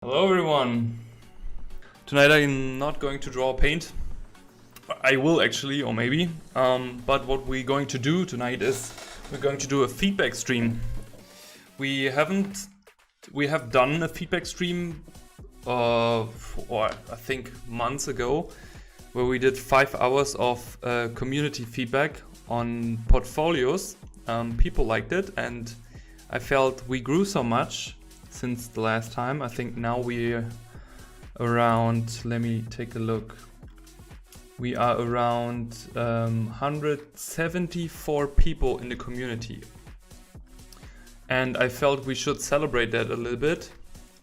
Hello everyone! Tonight I'm not going to draw paint. I will actually, or maybe. But what we're going to do tonight is we're going to do a feedback stream. We have done a feedback stream I think months ago, where we did 5 hours of community feedback on portfolios. People liked it, and I felt we grew so much since the last time. I think now we're around, let me take a look. We are around 174 people in the community. And I felt we should celebrate that a little bit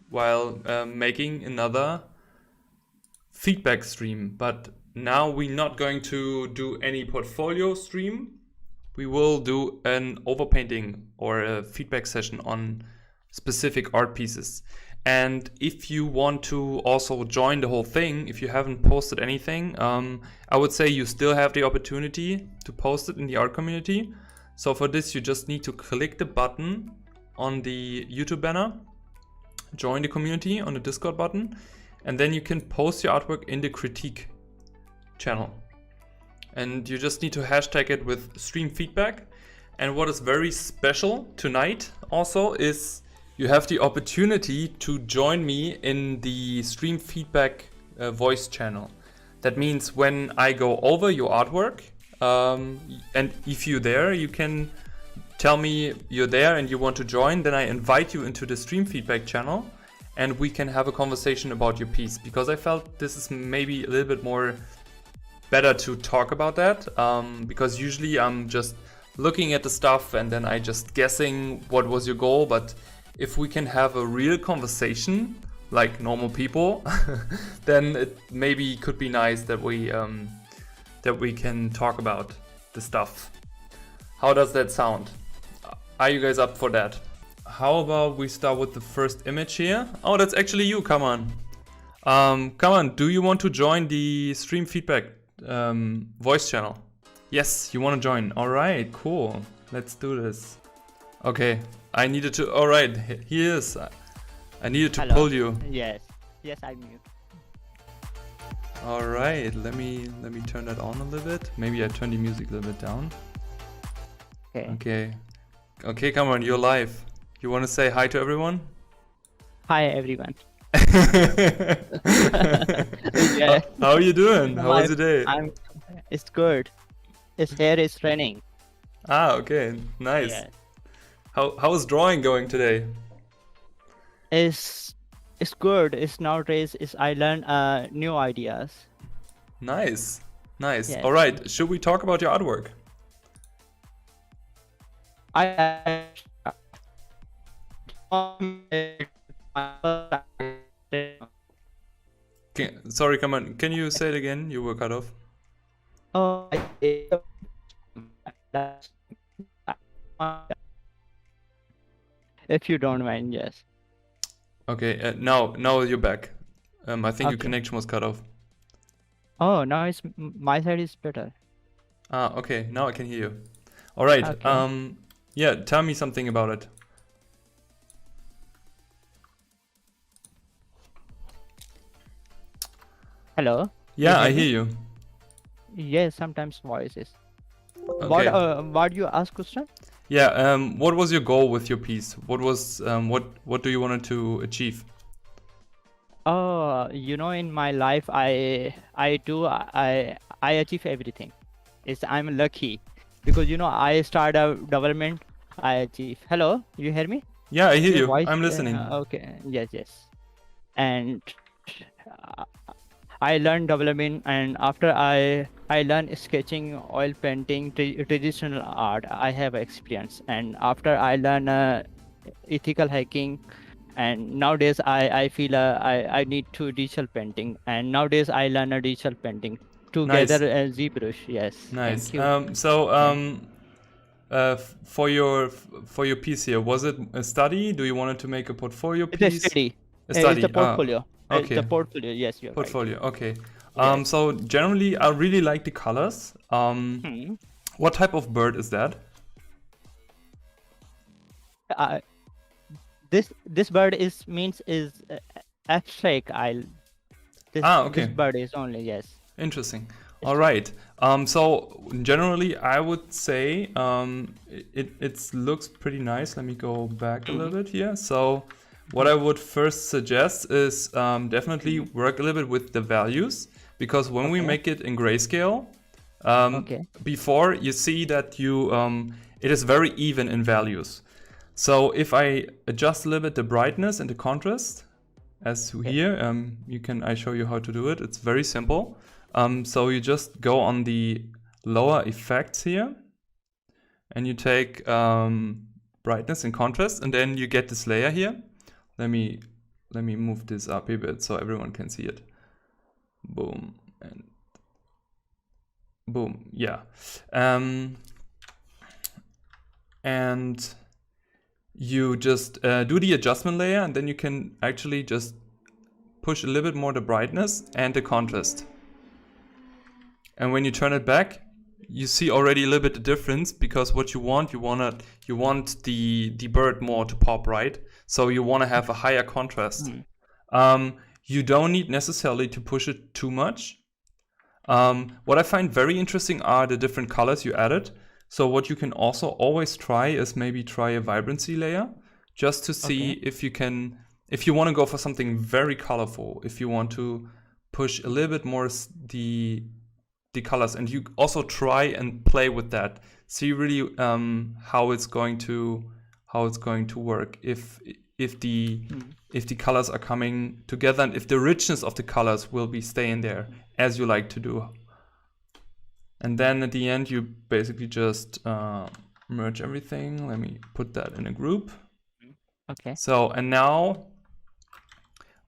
while making another feedback stream. But now we're not going to do any portfolio stream. We will do an overpainting or a feedback session on specific art pieces. And if you want to also join the whole thing, if you haven't posted anything, I would say you still have the opportunity to post it in the art community. So for this, you just need to click the button on the YouTube banner, join the community on the Discord button, and then you can post your artwork in the critique channel. And you just need to hashtag it with stream feedback. And what is very special tonight also is you have the opportunity to join me in the stream feedback voice channel. That means when I go over your artwork, and if you're there, you can tell me you're there and you want to join, then I invite you into the stream feedback channel and we can have a conversation about your piece, because I felt this is maybe a little bit more better to talk about that, because usually I'm just looking at the stuff and then I just guessing what was your goal. But if we can have a real conversation like normal people, then it maybe could be nice that we can talk about the stuff. How does that sound? Are you guys up for that? How about we start with the first image here? Oh, that's actually you. Come on. Come on. Do you want to join the stream feedback voice channel? Yes, you want to join. All right, cool. Let's do this. Okay, I needed to. All right, he is. I needed to pull you. Yes, I'm you. All right, let me turn that on a little bit. Maybe I turn the music a little bit down. Okay, come on, you're live. You want to say hi to everyone? Hi, everyone. Yeah. How are you doing? How was your day? It's good. Here is raining. Ah, okay, nice. Yeah. How is drawing going today? It's good. It's nowadays. I learn new ideas. Nice. Yes. Yes. All right. Should we talk about your artwork? Sorry, come on. Can you say it again? You were cut off. If you don't mind, yes. Okay. Now you're back. I think your connection was cut off. Oh, now my side is better. Ah, okay. Now I can hear you. All right. Okay. Yeah. Tell me something about it. Hello. Yeah, I hear you. Yes, sometimes voices. Okay. What you ask question? Yeah. What was your goal with your piece? What was what do you want to achieve? Oh, in my life, I achieve everything. I'm lucky because I start a development. I achieve. Hello, you hear me? Yeah, I hear Your you. voice? I'm listening. Okay. Yes. And I learned development, and after I learned sketching, oil painting, traditional art. I have experience, and after I learn ethical hacking, and nowadays I feel I need to digital painting, and nowadays I learn a digital painting together as ZBrush. Yes. Nice. Thank you. For your piece here, was it a study? Do you want to make a portfolio piece? It's a study. A study. It's a portfolio. Okay. It's a portfolio. Yes, you're Portfolio. right. Okay. Yes. So generally, I really like the colors. What type of bird is that? This bird is abstract. This Okay. bird is only, yes. Interesting. It's All right. So generally, I would say it looks pretty nice. Let me go back a little bit here. So what I would first suggest is definitely work a little bit with the values, because when we okay. make it in grayscale, Okay. before you see that it is very even in values. So if I adjust a little bit the brightness and the contrast, as here, I show you how to do it. It's very simple. So you just go on the lower effects here, and you take brightness and contrast, and then you get this layer here. Let me move this up a bit so everyone can see it. Boom and boom. Yeah, and you just do the adjustment layer, and then you can actually just push a little bit more the brightness and the contrast. And when you turn it back, you see already a little bit the difference, because what you want the bird more to pop, right? So you want to have a higher contrast. You don't need necessarily to push it too much. What I find very interesting are the different colors you added. So what you can also always try is maybe try a vibrancy layer, just to see if you want to go for something very colorful, if you want to push a little bit more the colors, and you also try and play with that. See really how it's going to work, if the colors are coming together, and if the richness of the colors will be staying there as you like to do. And then at the end, you basically just merge everything. Let me put that in a group. Okay. So, and now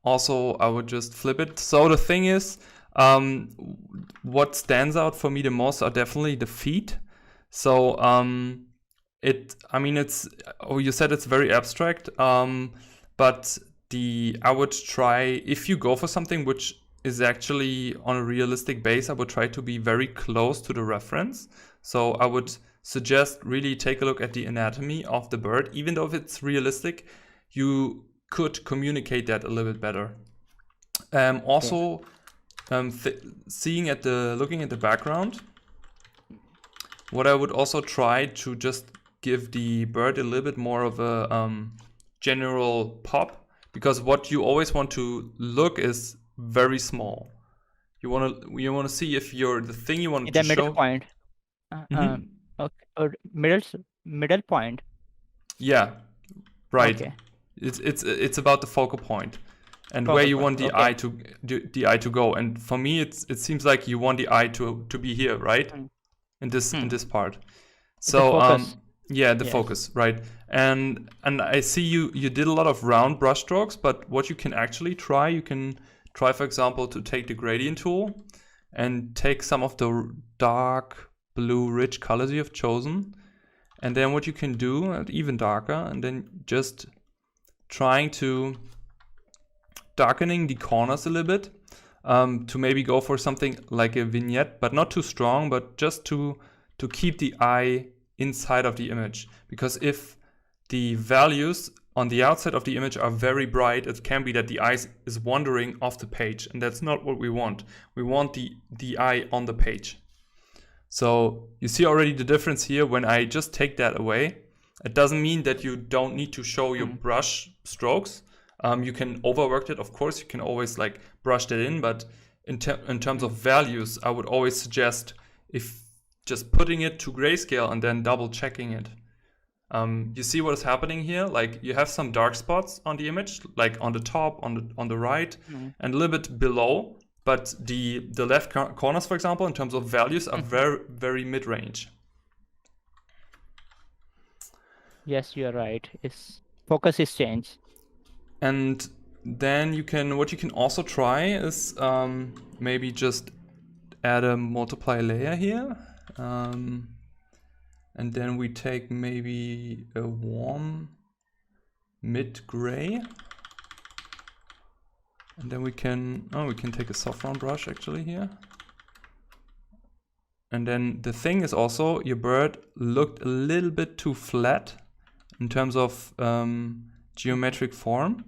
also I would just flip it. So the thing is, what stands out for me the most are definitely the feet. So you said it's very abstract, but I would try, if you go for something which is actually on a realistic base, I would try to be very close to the reference. So I would suggest really take a look at the anatomy of the bird. Even though if it's realistic, you could communicate that a little bit better. Also, looking at the background, what I would also try to just give the bird a little bit more of a general pop, because what you always want to look is very small. You want to see if the thing you want to show. The middle point. Okay. Or middle point. Yeah, right. Okay. It's about the focal point. And where you want the eye to go. And for me, it seems like you want the eye to be here, right? In this part. So the focus, right? And I see you did a lot of round brush strokes, but what you can actually try, for example, to take the gradient tool and take some of the dark blue rich colors you have chosen, and then what you can do, even darker, and then just trying to darkening the corners a little bit, to maybe go for something like a vignette, but not too strong, but just to keep the eye inside of the image. Because if the values on the outside of the image are very bright, it can be that the eye is wandering off the page, and that's not what we want. We want the eye on the page. So you see already the difference here. When I just take that away, it doesn't mean that you don't need to show your brush strokes. You can overwork it, of course. You can always like brush that in, but in terms of values, I would always suggest if just putting it to grayscale and then double checking it. You see what is happening here? Like you have some dark spots on the image, like on the top, on the right, and a little bit below. But the left corners, for example, in terms of values, are very, very mid-range. Yes, you are right. Focus is changed. And then what you can also try is maybe just add a multiply layer here. And then we take maybe a warm mid-gray. And then we can take a soft round brush actually here. And then the thing is also, your bird looked a little bit too flat in terms of geometric form.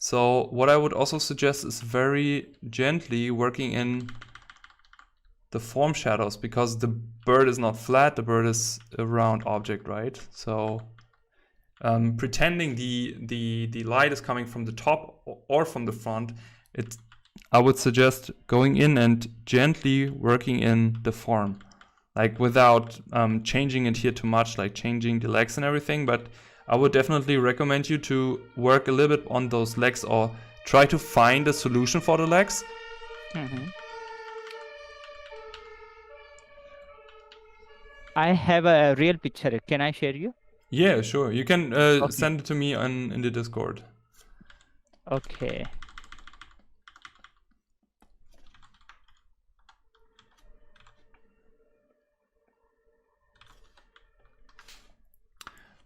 So what I would also suggest is very gently working in the form shadows, because the bird is not flat, the bird is a round object, right? So pretending the light is coming from the top or from the front, I would suggest going in and gently working in the form, like without changing it here too much, like changing the legs and everything. But I would definitely recommend you to work a little bit on those legs, or try to find a solution for the legs. I have a real picture. Can I share you? Yeah, sure. You can Okay. send it to me in the Discord. Okay.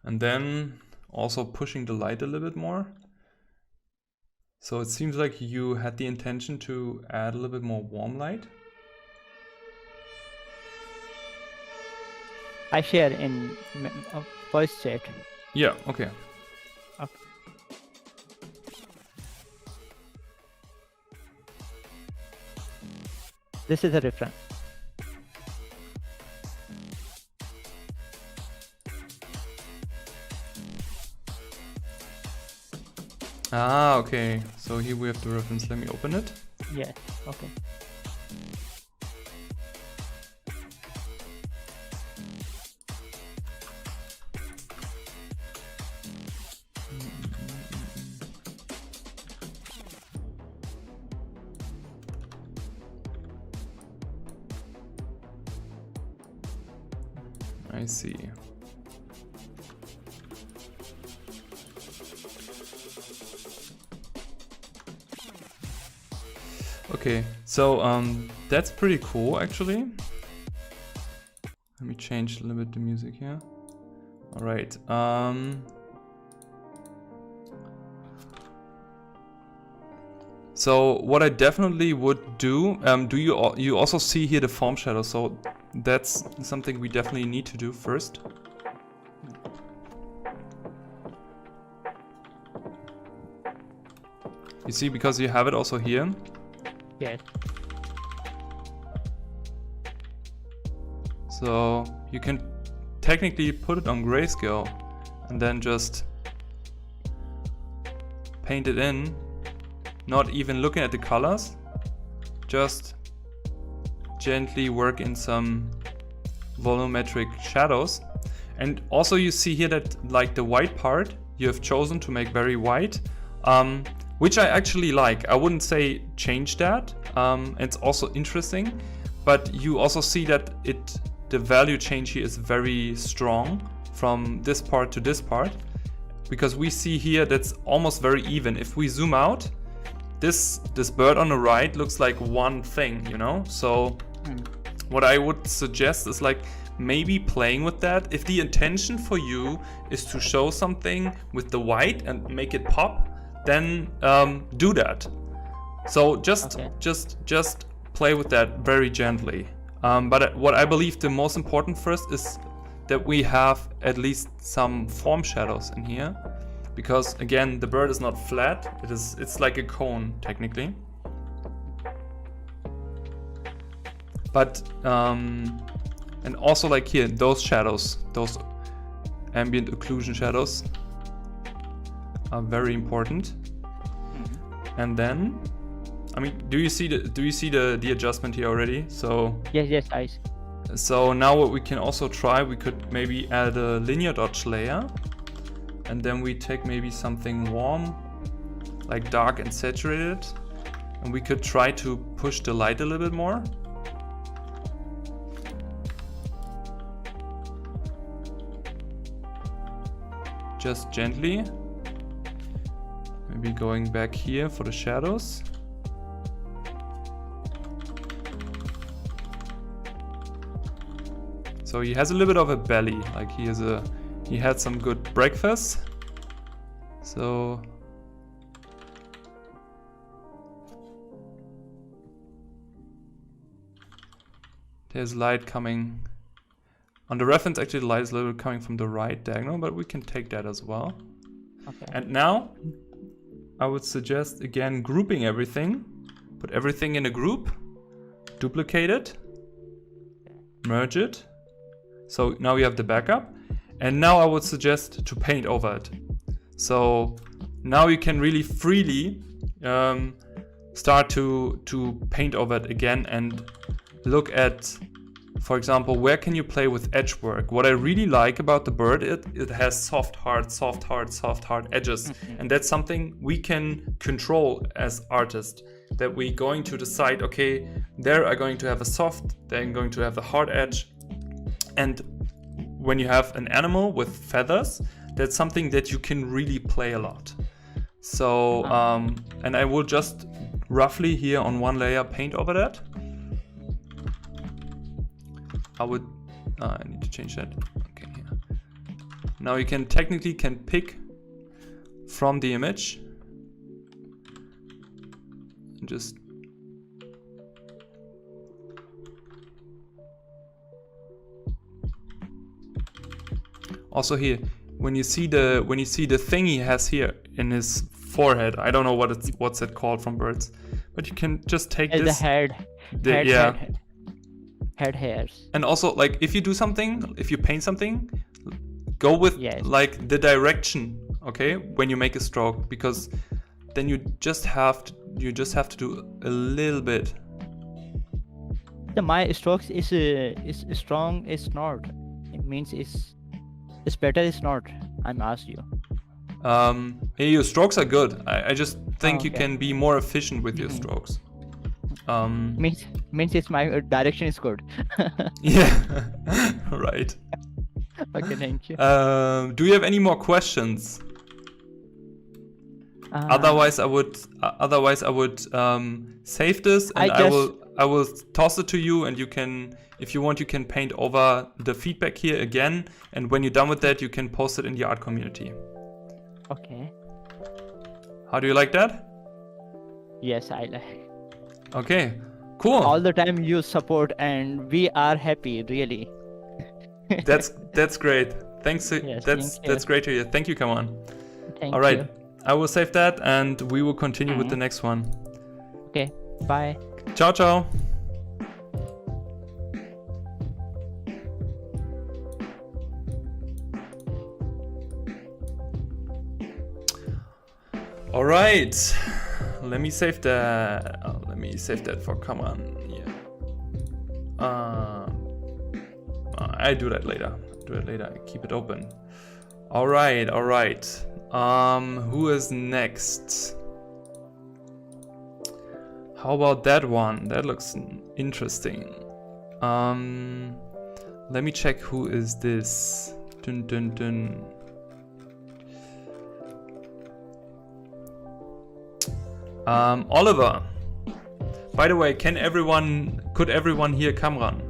And then also pushing the light a little bit more. So it seems like you had the intention to add a little bit more warm light. I share in voice chat. Yeah, okay. Okay. This is a reference. Ah, okay. So here we have the reference. Let me open it. Yeah. Okay. I see. Okay, so that's pretty cool actually. Let me change a little bit the music here. All right. So what I definitely would do, you also see here the form shadow, so that's something we definitely need to do first. You see, because you have it also here. Yes. So you can technically put it on grayscale and then just paint it in, not even looking at the colors, just gently work in some volumetric shadows. And also you see here that like the white part you have chosen to make very white, which I actually like. I wouldn't say change that. It's also interesting, but you also see that the value change here is very strong from this part to this part, because we see here that's almost very even. If we zoom out, this bird on the right looks like one thing, you know? So what I would suggest is like maybe playing with that. If the intention for you is to show something with the white and make it pop, then do that. So just play with that very gently. But what I believe the most important first is that we have at least some form shadows in here, because again the bird is not flat. It's like a cone technically. But and also like here, those shadows, those ambient occlusion shadows are very important. And then, I mean, do you see the adjustment here already? So Yes, I see. So now what we can also try, we could maybe add a linear dodge layer, and then we take maybe something warm, like dark and saturated, and we could try to push the light a little bit more. Just gently. Maybe going back here for the shadows. So he has a little bit of a belly, like he had some good breakfast. So there's light coming. On the reference, actually the light is a little bit coming from the right diagonal, but we can take that as well. Okay. And now I would suggest again grouping everything. Put everything in a group, duplicate it, merge it. So now you have the backup. And now I would suggest to paint over it. So now you can really freely start to paint over it again and look at, for example, where can you play with edge work? What I really like about the bird, it has soft, hard edges. And that's something we can control as artists. That we're going to decide, okay, there are going to have a soft, they're going to have a hard edge. And when you have an animal with feathers, that's something that you can really play a lot. So, and I will just roughly here on one layer paint over that. I need to change that. Okay, yeah. Now you can technically pick from the image. And just also here, when you see the thing he has here in his forehead, I don't know what's it called from birds, but you can just take this. The head hairs. And also, like, if you do something, if you paint something, go with like the direction, okay, when you make a stroke, because then you just have to do a little bit. My strokes is strong. It's not. It means it's better. It's not. I'm asking you. Hey, your strokes are good. I just think you can be more efficient with your strokes. Means it's my direction is good. Yeah. Right. Okay, thank you. Do you have any more questions? Otherwise, I would save this, and I will toss it to you, and you can, if you want, you can paint over the feedback here again. And when you're done with that, you can post it in the art community. Okay. How do you like that? Yes, I like. Okay, cool. All the time you support, and we are happy, really. That's great. Thanks. Yes, that's great to hear. Thank you. Come on. Thank All right. you. I will save that, and we will continue with the next one. Okay. Bye. Ciao, ciao. All right. Let me save that. Let me save that for come on. Yeah. I do that later. I keep it open. All right. Who is next? How about that one? That looks interesting. Let me check who is this. Dun dun dun. Oliver. By the way, could everyone hear Kamran?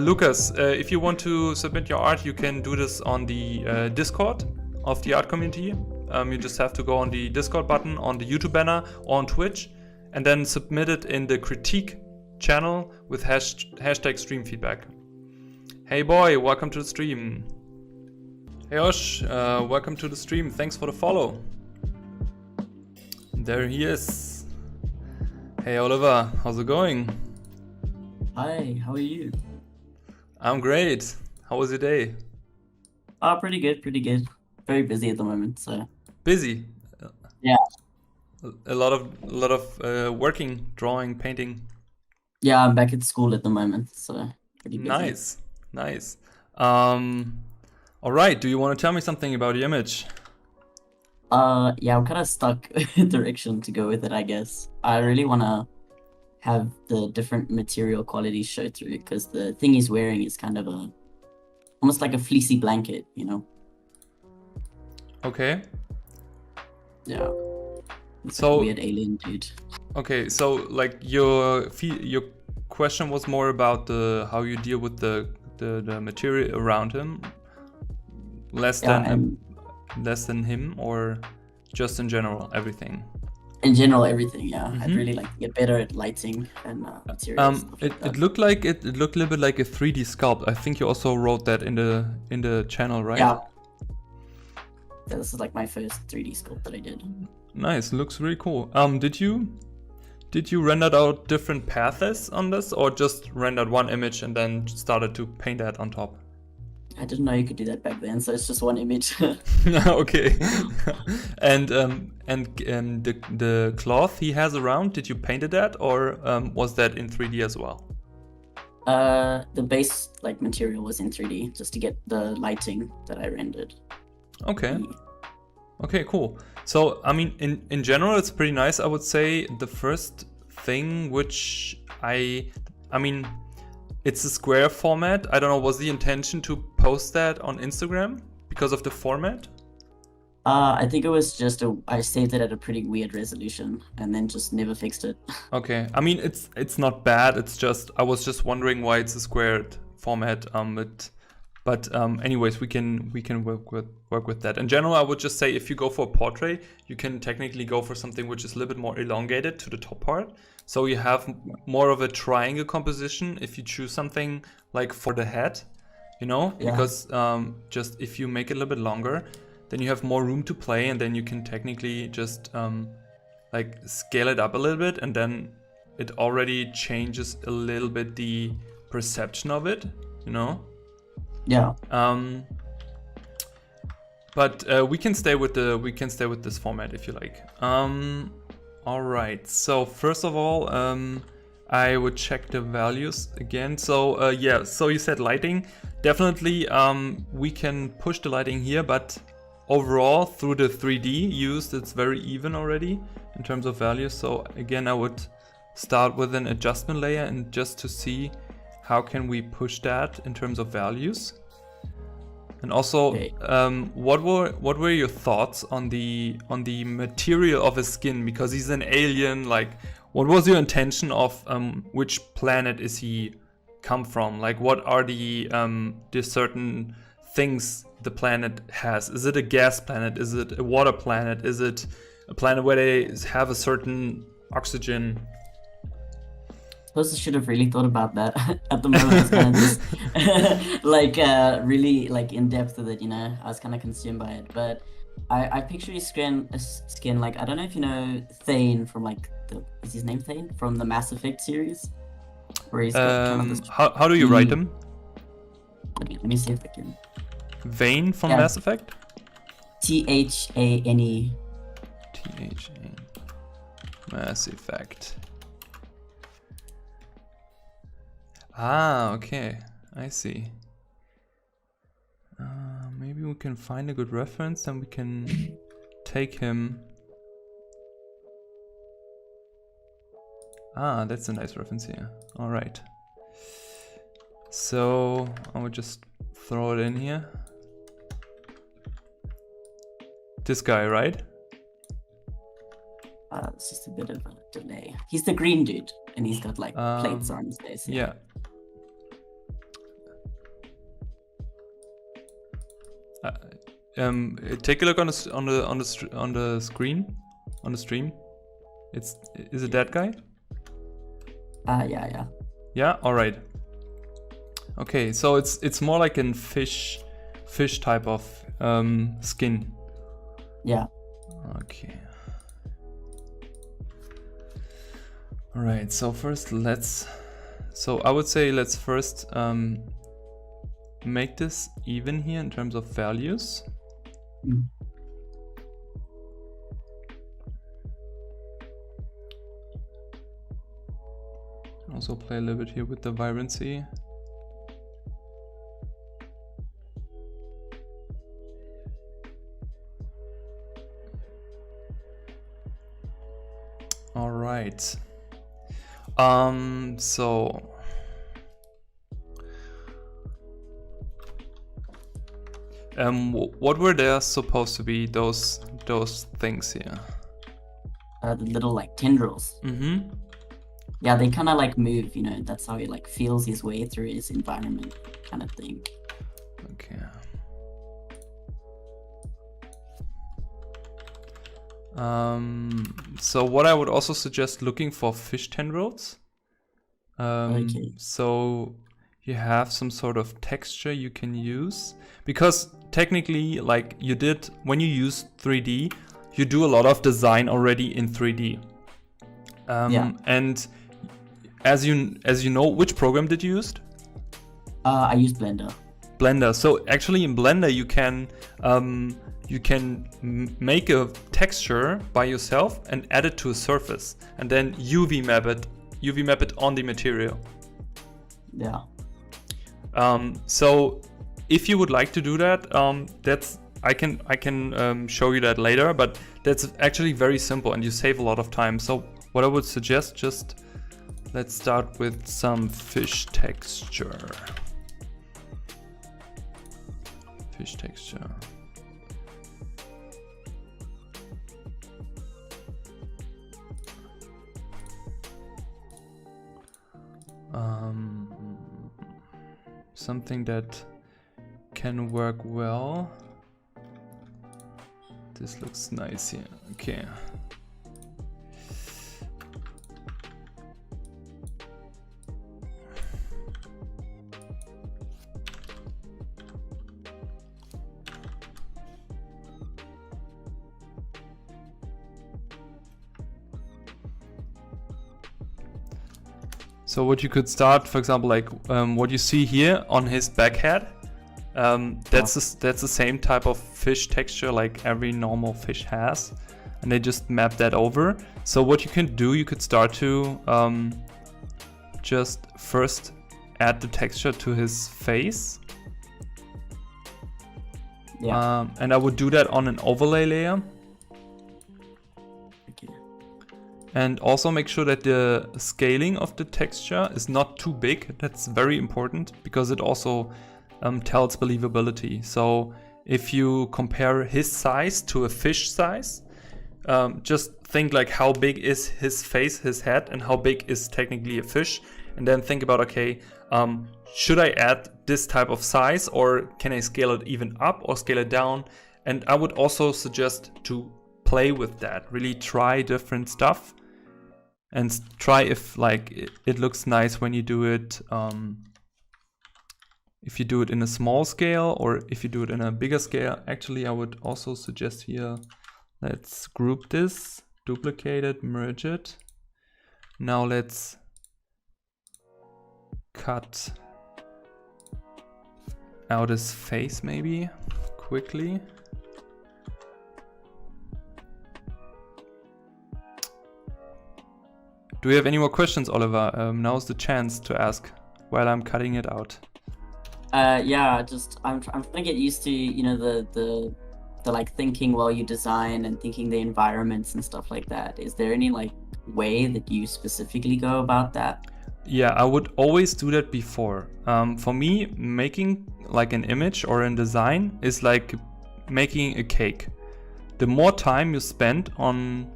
Lucas, if you want to submit your art, you can do this on the Discord of the art community. You just have to go on the Discord button, on the YouTube banner, or on Twitch, and then submit it in the critique channel with hashtag stream feedback. Hey boy, welcome to the stream. Hey Osh, welcome to the stream. Thanks for the follow. There he is. Hey Oliver, how's it going? Hi, how are you? I'm great. How was your day? Pretty good. Very busy at the moment, so. Busy? Yeah. A lot of working, drawing, painting. Yeah, I'm back at school at the moment, so pretty busy. Nice. All right, do you want to tell me something about the image? Yeah, I'm kind of stuck direction to go with it, I guess. I really want to have the different material qualities show through, because the thing he's wearing is kind of almost like a fleecy blanket, you know? Okay. Yeah. It's So- like a weird alien dude. Okay, so like your question was more about how you deal with the material around him, less than him, or just in general everything. In general, everything, yeah. Mhm. I'd really like to get better at lighting and materials. Stuff like that. It looked a little bit like a 3D sculpt. I think you also wrote that in the channel, right? Yeah. This is like my first 3D sculpt that I did. Nice, looks really cool. Did you render out different paths on this, or just rendered one image and then started to paint that on top? I didn't know you could do that back then, so it's just one image. Okay. And the cloth he has around, did you painted that, or was that in 3D as well? The base like material was in 3D just to get the lighting that I rendered. Okay. Okay, cool. So, I mean, in general, it's pretty nice. I would say the first thing which I mean, it's a square format. I don't know, was the intention to post that on Instagram because of the format? I think it was just I saved it at a pretty weird resolution and then just never fixed it. Okay. I mean, it's not bad. It's just, I was just wondering why it's a squared format. Anyways, we can work with that. In general, I would just say if you go for a portrait, you can technically go for something which is a little bit more elongated to the top part. So you have more of a triangle composition if you choose something like for the head, you know, Yeah. because just if you make it a little bit longer, then you have more room to play, and then you can technically just like scale it up a little bit, and then it already changes a little bit the perception of it, you know. Yeah. But we can stay with this format if you like. All right. So first of all, I would check the values again. So yeah. So you said lighting. Definitely, we can push the lighting here, but overall through the 3D used, it's very even already in terms of values. So again, I would start with an adjustment layer and just to see how can we push that in terms of values. And also, Okay. what were your thoughts on the material of his skin? Because he's an alien. Like, what was your intention of which planet is he come from? Like, what are the certain things the planet has? Is it a gas planet? Is it a water planet? Is it a planet where they have a certain oxygen? Suppose I should have really thought about that. At the moment, I was kind of just like really like in depth with it, you know. I was kind of consumed by it, but I picture his skin like, I don't know if you know Thane from like is his name Thane from the Mass Effect series, where he's got kind of this. How do you write him? Let me see if I can. Vane from Yeah. Mass Effect? THANE. THA. Mass Effect. Ah, okay. I see. Maybe we can find a good reference and we can take him. Ah, that's a nice reference here. All right. So I would just throw it in here. This guy, right? It's just a bit of a delay. He's the green dude, and he's got like plates on his face. Yeah. Take a look on the screen, on the stream. Is it that guy? Yeah. Yeah. All right. Okay, so it's more like a fish type of skin. Yeah. Okay. All right. So first, I would say let's first make this even here in terms of values. Mm. Also play a little bit here with the vibrancy. All right. So what were there supposed to be, those things here? The little like tendrils. Mm-hmm. Yeah, they kind of like move, you know. That's how he like feels his way through his environment, kind of thing. Okay. So what I would also suggest looking for fish tendrils. Okay. So you have some sort of texture you can use, because technically, like you did when you use 3D, you can use a 2D you do a lot of design already in 3D. And as you know, which program did you use? I use Blender. Blender. So actually in Blender you can make a texture by yourself and add it to a surface, and then UV map it on the material. Yeah. So if you would like to do that, I can show you that later, but that's actually very simple and you save a lot of time. So what I would suggest, just let's start with some fish texture. Fish texture. Something that can work well. This looks nice here. Okay. So what you could start, for example, like what you see here on his back head, that's the same type of fish texture like every normal fish has, and they just map that over. So what you can do, you could start to just first add the texture to his face. Yeah. And I would do that on an overlay layer. And also make sure that the scaling of the texture is not too big. That's very important because it also tells believability. So if you compare his size to a fish size, just think like how big is his face, his head, and how big is technically a fish. And then think about, okay, should I add this type of size, or can I scale it even up or scale it down? And I would also suggest to play with that, really try different stuff. And try if like it looks nice when you do it, if you do it in a small scale or if you do it in a bigger scale. Actually, I would also suggest here, let's group this, duplicate it, merge it. Now let's cut out his face maybe quickly. Do you have any more questions, Oliver? Now's the chance to ask while I'm cutting it out. Yeah, I'm trying to get used to, you know, the like thinking while you design and thinking the environments and stuff like that. Is there any like way that you specifically go about that? Yeah, I would always do that before. For me, making like an image or a design is like making a cake. The more time you spend on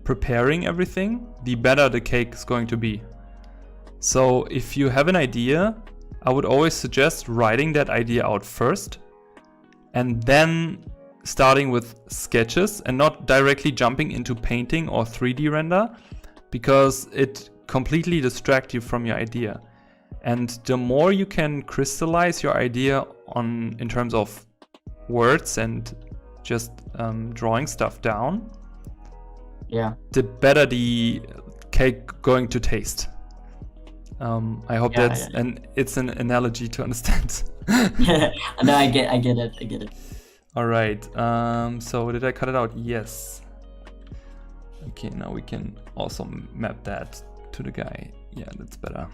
preparing everything, the better the cake is going to be. So if you have an idea, I would always suggest writing that idea out first and then starting with sketches and not directly jumping into painting or 3D render, because it completely distracts you from your idea. And the more you can crystallize your idea in terms of words and just drawing stuff down, yeah, the better the cake going to taste. I hope and it's an analogy to understand. No, I get it. All right. So did I cut it out? Yes. Okay. Now we can also map that to the guy. Yeah, that's better.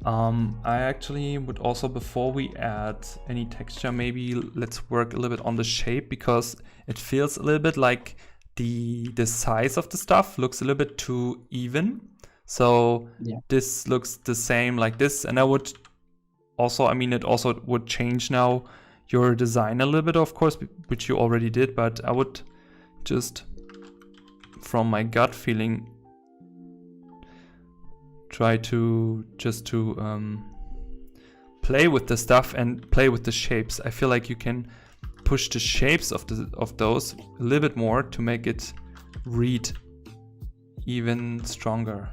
I actually would also, before we add any texture, maybe let's work a little bit on the shape, because it feels a little bit like the size of the stuff looks a little bit too even. So this looks the same like this, and I would also, I mean, it also would change now your design a little bit, of course, which you already did, but I would just, from my gut feeling, try to play with the stuff and play with the shapes. I feel like you can push the shapes of those a little bit more to make it read even stronger.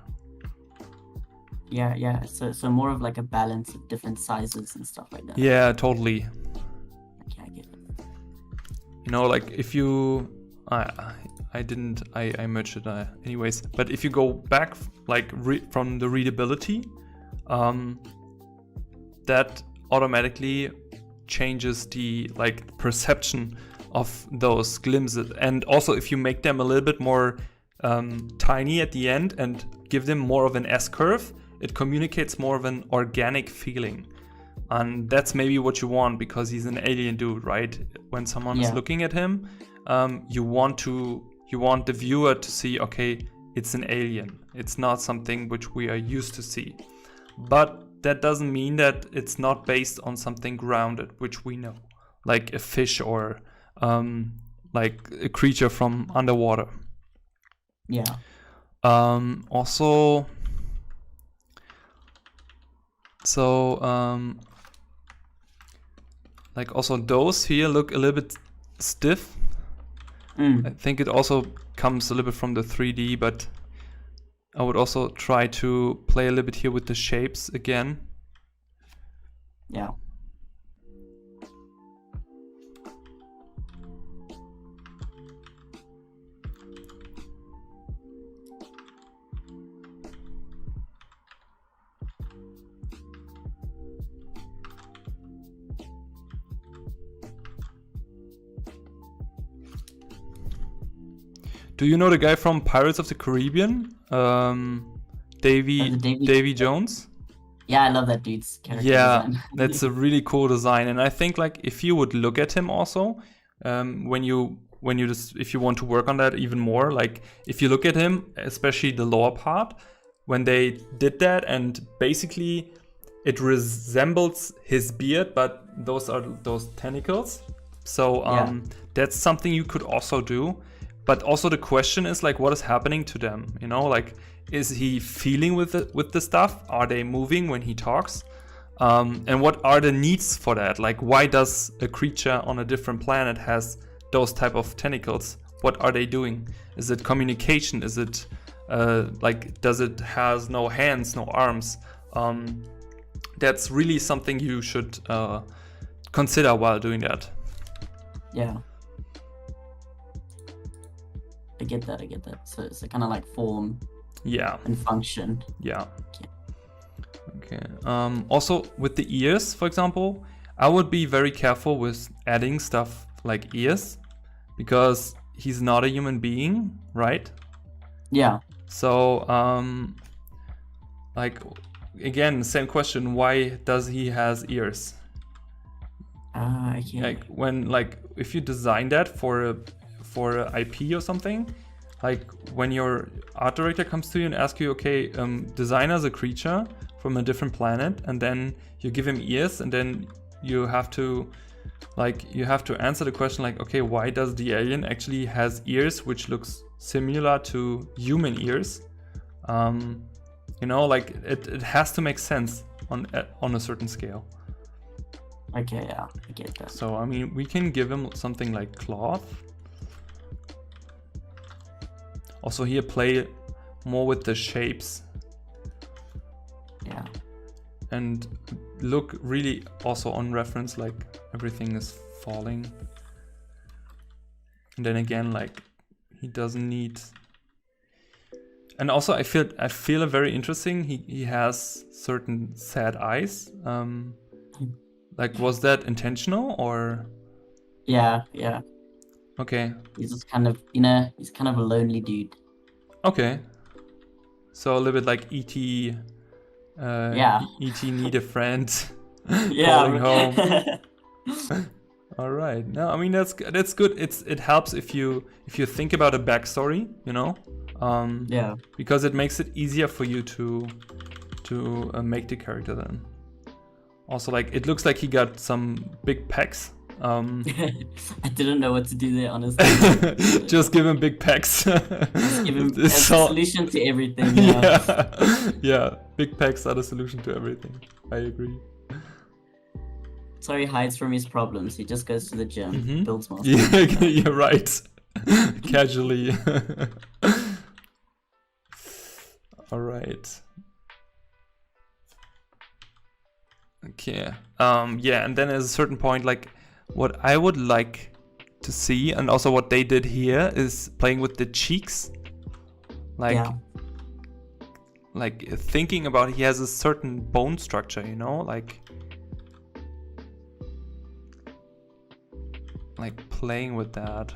Yeah. So more of like a balance of different sizes and stuff like that. Yeah, totally. Okay, I get it. You know, like if you, I merged it anyways. But if you go back, like from the readability, that automatically changes the like perception of those glimpses. And also, if you make them a little bit more tiny at the end and give them more of an S-curve, it communicates more of an organic feeling. And that's maybe what you want, because he's an alien dude, right? When someone is looking at him, you want the viewer to see, okay, it's an alien. It's not something which we are used to see. But that doesn't mean that it's not based on something grounded, which we know, like a fish or like a creature from underwater. Yeah. Also, so like also those here look a little bit stiff. I think it also comes a little bit from the 3D, but I would also try to play a little bit here with the shapes again. Yeah. Do you know the guy from Pirates of the Caribbean? Davy Jones? Yeah, I love that dude's character design. That's a really cool design. And I think like if you would look at him also, when you if you want to work on that even more, like if you look at him, especially the lower part, when they did that, and basically it resembles his beard, but those are those tentacles. So that's something you could also do. But also the question is like, what is happening to them? You know, like, is he feeling with the stuff? Are they moving when he talks? And what are the needs for that? Like, why does a creature on a different planet has those type of tentacles? What are they doing? Is it communication? Is it like, does it has no hands, no arms? That's really something you should consider while doing that. Yeah. I get that. So it's a kind of like form and function. Yeah. Okay. Also with the ears, for example, I would be very careful with adding stuff like ears, because he's not a human being, right? Yeah. So like again, same question, why does he has ears? Okay. Like when, like, if you design that for a IP or something, like when your art director comes to you and asks you, okay, design us a creature from a different planet, and then you give him ears, and then you have to answer the question like, okay, why does the alien actually has ears which looks similar to human ears? You know, like it has to make sense on a certain scale. Okay, yeah, I get that. So I mean, we can give him something like cloth. Also here, play more with the shapes. Yeah. And look really also on reference, like everything is falling. And then again, like he doesn't need. And also I feel it very interesting. He has certain sad eyes. Like, was that intentional or? Yeah. Okay. He's just kind of, he's kind of a lonely dude. Okay. So a little bit like E.T. E.T. need a friend. Calling home. All right. No, I mean that's good. It helps if you think about a backstory, you know. Because it makes it easier for you to make the character then. Also, like, it looks like he got some big pecs. I didn't know what to do there, honestly. Just give him big pecs. Just give him a solution to everything. Yeah, big pecs are the solution to everything. I agree. So he hides from his problems. He just goes to the gym, builds muscle. Yeah, you're right. Casually. All right. Okay. Yeah, and then at a certain point, like, what I would like to see. And also what they did here is playing with the cheeks. Like thinking about he has a certain bone structure, you know, like playing with that.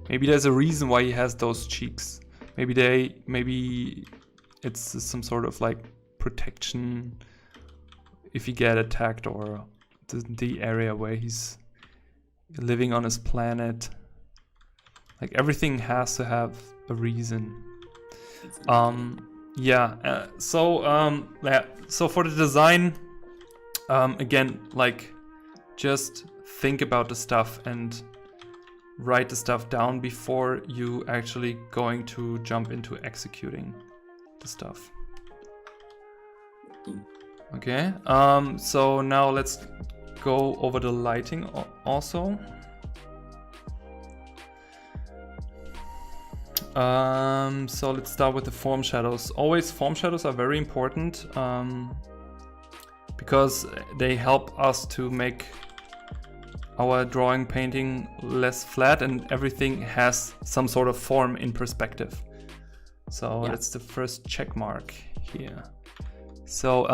Maybe there's a reason why he has those cheeks. Maybe it's some sort of like protection if you get attacked, or the area where he's living on his planet. Like everything has to have a reason. So for the design, again, like just think about the stuff and write the stuff down before you actually going to jump into executing the stuff. Okay, so now let's go over the lighting also. So let's start with the form shadows. Always form shadows are very important because they help us to make our drawing painting less flat, and everything has some sort of form in perspective. So that's the first check mark here. So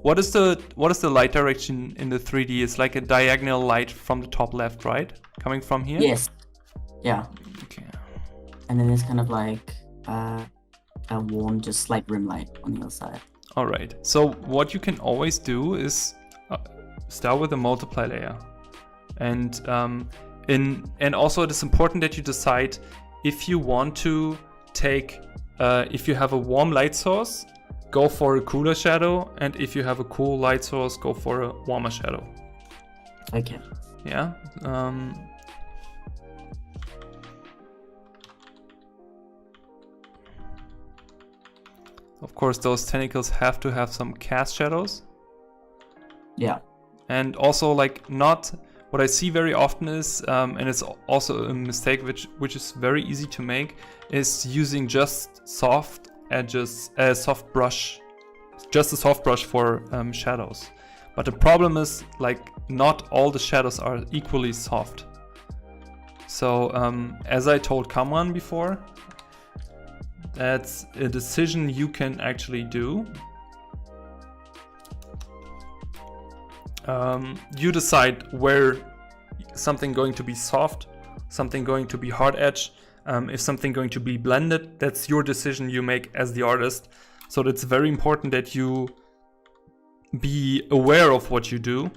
what is the light direction in the 3D? It's like a diagonal light from the top left, right? Coming from here? Yes. Yeah. Okay. And then there's kind of like a warm, just slight rim light on the other side. All right. So what you can always do is start with a multiply layer. And also it is important that you decide if you want to take, if you have a warm light source, go for a cooler shadow, and if you have a cool light source, go for a warmer shadow. Okay. Yeah. Of course, those tentacles have to have some cast shadows. Yeah. And also, like, not what I see very often is, and it's also a mistake which is very easy to make, is using just soft edges, soft brush, just a soft brush for shadows. But the problem is, like, not all the shadows are equally soft. So as I told Kamran before, that's a decision you can actually do. You decide where something going to be soft, something going to be hard edge, if something going to be blended. That's your decision you make as the artist. So it's very important that you be aware of what you do.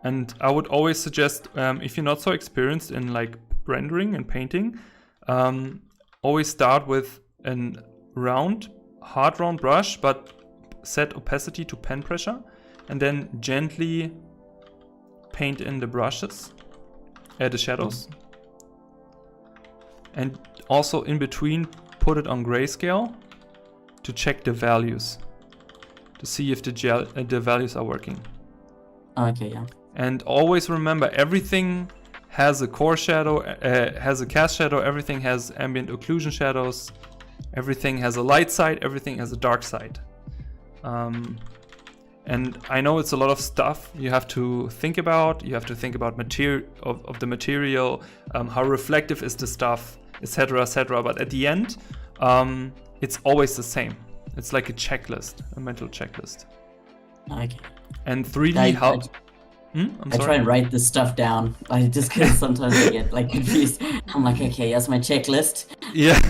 And I would always suggest, if you're not so experienced in like rendering and painting, always start with a hard round brush, but set opacity to pen pressure, and then gently paint in the brushes, the shadows. And also in between, put it on grayscale to check the values, to see if the values are working. Okay, yeah. And always remember, everything has a core shadow, has a cast shadow, everything has ambient occlusion shadows, everything has a light side, everything has a dark side. And I know it's a lot of stuff you have to think about. You have to think about the material, how reflective is the stuff, etc., etc. But at the end, it's always the same. It's like a checklist, a mental checklist. Okay. And 3D, I try and write this stuff down. Just because sometimes I get like confused. I'm like, okay, that's my checklist. Yeah,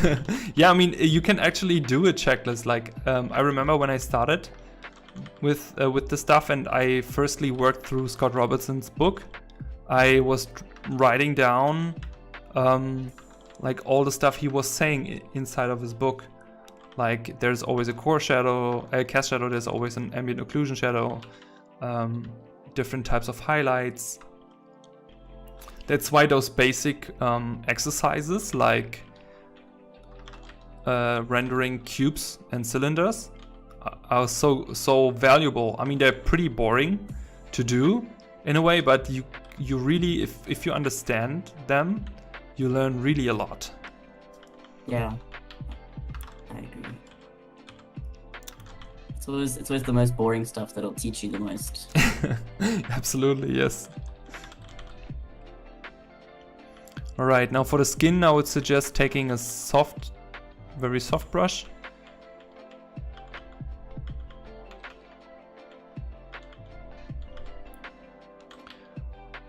yeah. I mean, you can actually do a checklist. Like, I remember when I started with the stuff, and I firstly worked through Scott Robertson's book. I was writing down like all the stuff he was saying inside of his book. Like, there's always a core shadow, a cast shadow. There's always an ambient occlusion shadow. Different types of highlights. That's why those basic exercises like rendering cubes and cylinders are so valuable. I mean, they're pretty boring to do in a way, but you really, if you understand them, you learn really a lot. Yeah, I agree. it's always the most boring stuff that'll teach you the most. Absolutely, yes. All right, now for the skin, I would suggest taking a very soft brush.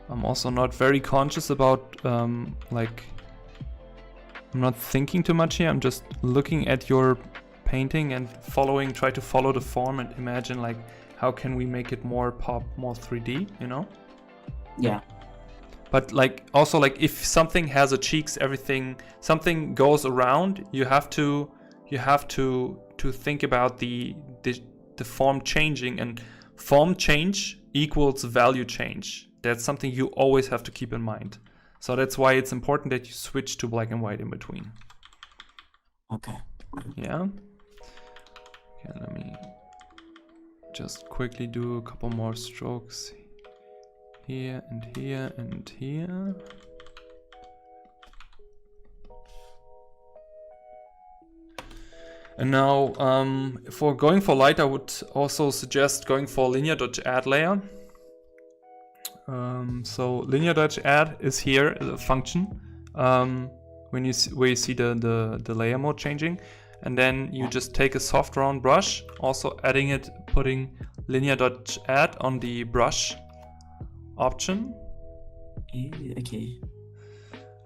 I'm also not very conscious about, like, I'm not thinking too much here. I'm just looking at your painting and try to follow the form and imagine, like, how can we make it more pop, more 3D, you know? Yeah. But like, also, like, if something has a cheeks, something goes around, you have to think about the form changing, and form change equals value change. That's something you always have to keep in mind. So that's why it's important that you switch to black and white in between. Okay. Yeah. Okay, let me just quickly do a couple more strokes here and here and here. And now, for going for light, I would also suggest going for linear.add layer. So linear.add is here as a function where you see the layer mode changing, and then you just take a soft round brush, also putting linear.add on the brush option. Okay.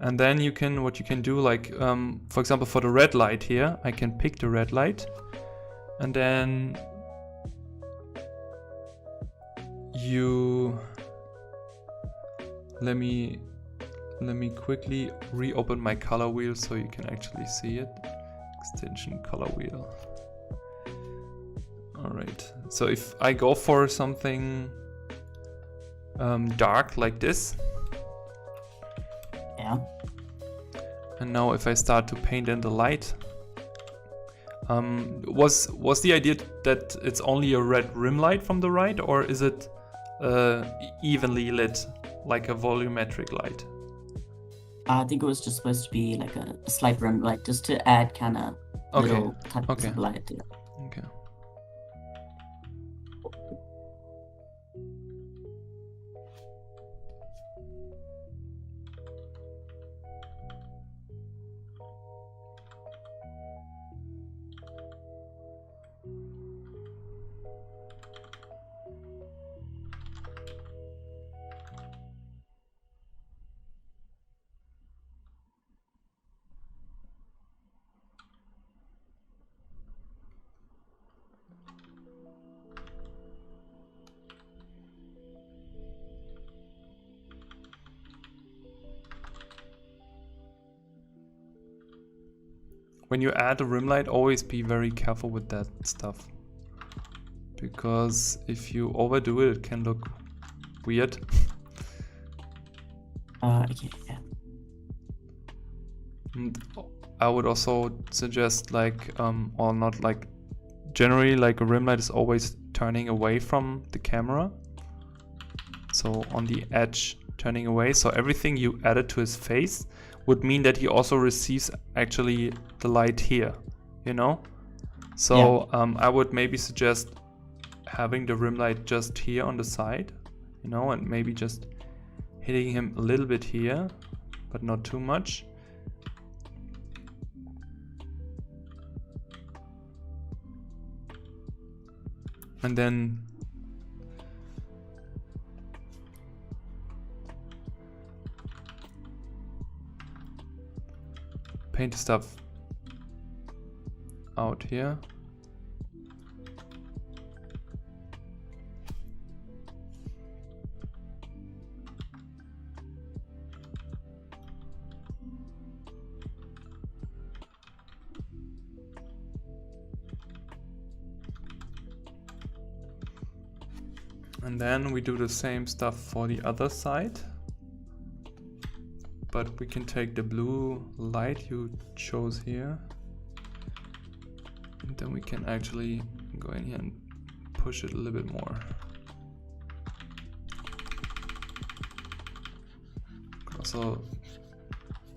And then what you can do, like, for example, for the red light here, I can pick the red light, and then let me quickly reopen my color wheel so you can actually see it. Extension color wheel. All right. So if I go for something dark like this. Yeah. And now if I start to paint in the light, was the idea that it's only a red rim light from the right, or is it evenly lit, like a volumetric light? I think it was just supposed to be like a slight rim light, just to add kind of little touches of light. Yeah. Okay. When you add a rim light, always be very careful with that stuff, because if you overdo it, it can look weird. Okay, yeah. And I would also suggest, like, or not, like, generally, like, a rim light is always turning away from the camera. So on the edge, turning away. So everything you added to his face would mean that he also receives actually the light here, you know? So I would maybe suggest having the rim light just here on the side, you know, and maybe just hitting him a little bit here, but not too much. And then paint the stuff out here. And then we do the same stuff for the other side. But we can take the blue light you chose here, and then we can actually go in here and push it a little bit more. Also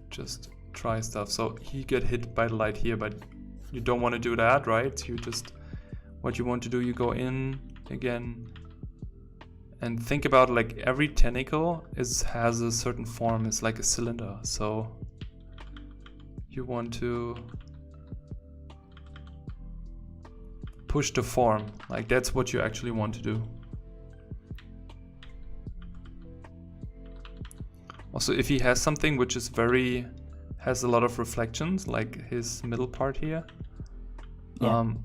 just try stuff. So he get hit by the light here, but you don't want to do that, right? You just, what you want to do, you go in again and think about like every tentacle has a certain form. It's like a cylinder, so you want to push the form, like that's what you actually want to do. Also, if he has something which is has a lot of reflections, like his middle part here,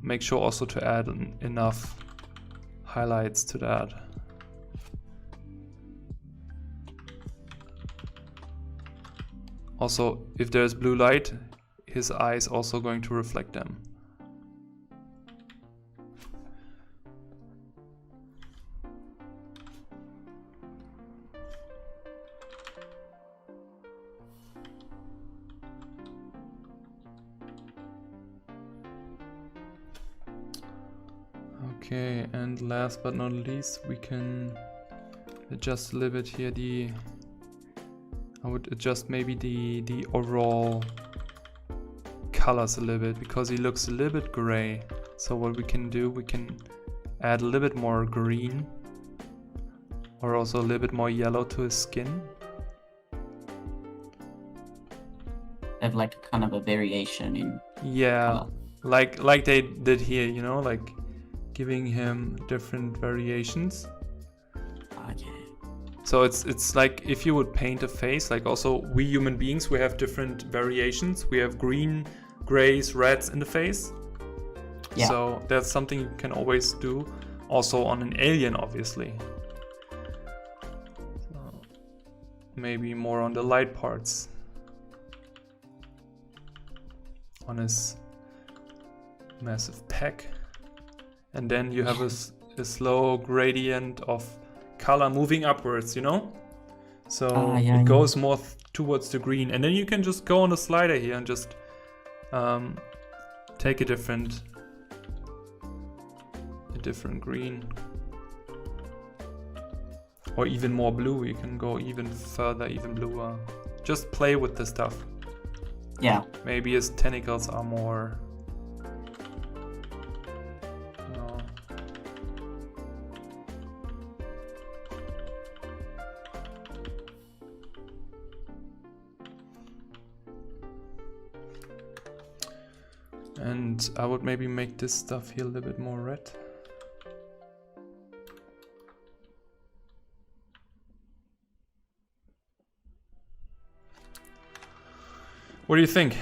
make sure also to add enough highlights to that. Also, if there's blue light, his eye is also going to reflect them. Okay, and last but not least, we can adjust a little bit here I would adjust maybe the overall colors a little bit, because he looks a little bit gray. So what we can do, we can add a little bit more green, or also a little bit more yellow to his skin. Have like kind of a variation in Yeah, color. like they did here, you know, like giving him different variations. Okay. So it's like if you would paint a face, like also we human beings, we have different variations. We have green, grays, reds in the face. Yeah. So that's something you can always do also on an alien, obviously. So maybe more on the light parts. On his massive pack. And then you have a slow gradient of color moving upwards, you know? So it goes more towards the green. And then you can just go on the slider here and just take a different green. Or even more blue. You can go even further, even bluer. Just play with the stuff. Yeah. Maybe his tentacles are more... And I would maybe make this stuff here a little bit more red. What do you think?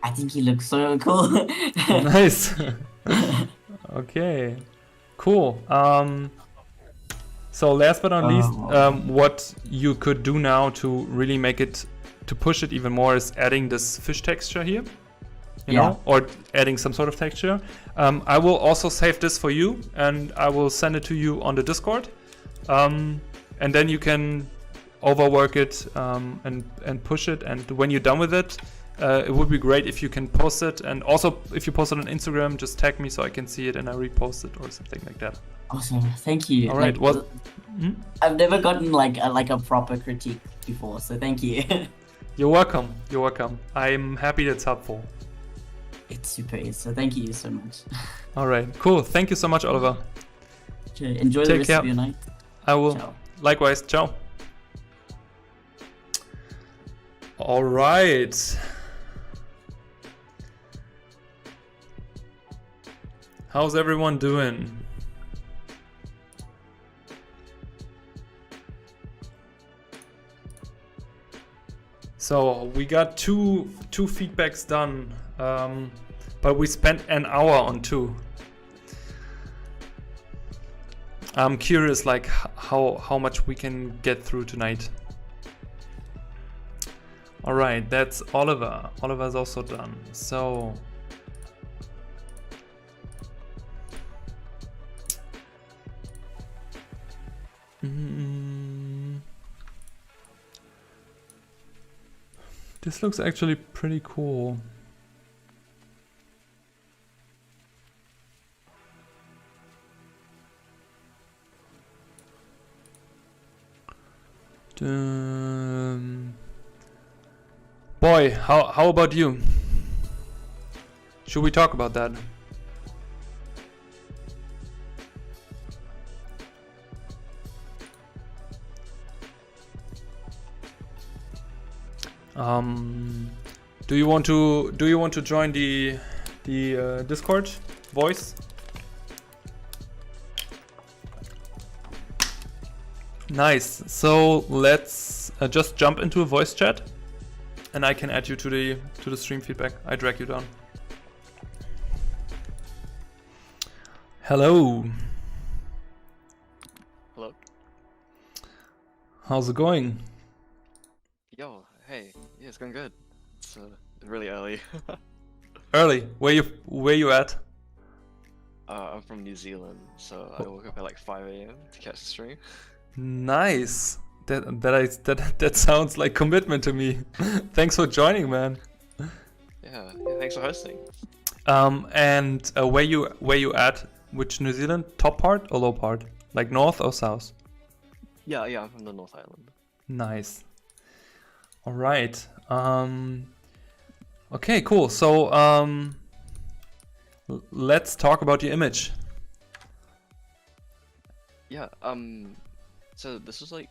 I think he looks so cool. Nice. Okay, cool. So last but not least, what you could do now to really make it, to push it even more, is adding this fish texture here. You know, or adding some sort of texture. I will also save this for you, and I will send it to you on the Discord. And then you can overwork it and push it. And when you're done with it, it would be great if you can post it. And also, if you post it on Instagram, just tag me so I can see it and I repost it or something like that. Awesome, thank you. All right. Well, I've never gotten like a proper critique before, so thank you. You're welcome. You're welcome. I'm happy that's helpful. It's super, so thank you so much. All right, cool. Thank you so much, Oliver. Okay, enjoy the rest of your night. I will. Ciao. Likewise. Ciao. All right. How's everyone doing? So we got two feedbacks done, but we spent an hour on 2. I'm curious, like how much we can get through tonight. All right, that's Oliver. Oliver's also done. So this looks actually pretty cool. Boy, how about you? Should we talk about that? Do you want to join the Discord voice? Nice. So let's just jump into a voice chat, and I can add you to the stream feedback. I drag you down. Hello. Hello. How's it going? Yo, hey. Yeah, it's going good. It's really early. Early. Where you at? I'm from New Zealand, so I woke up at like 5 a.m. to catch the stream. Nice. That sounds like commitment to me. Thanks for joining, man. Yeah, thanks for hosting. And where you at? Which New Zealand? Top part or low part? Like north or south? Yeah, I'm from the North Island. Nice. All right. Okay, cool. So let's talk about your image. Yeah, so this was like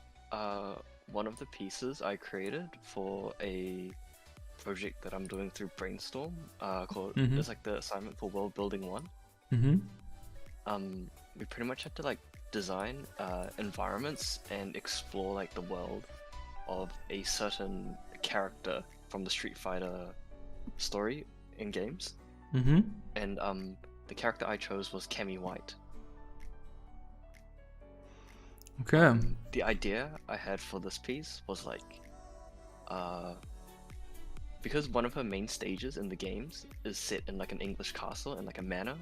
one of the pieces I created for a project that I'm doing through Brainstorm, called it's like the assignment for World Building 1. We pretty much had to like design environments and explore like the world of a certain character from the Street Fighter story in games. And the character I chose was Kemi White. Okay. The idea I had for this piece was like, because one of her main stages in the games is set in like an English castle and like a manor.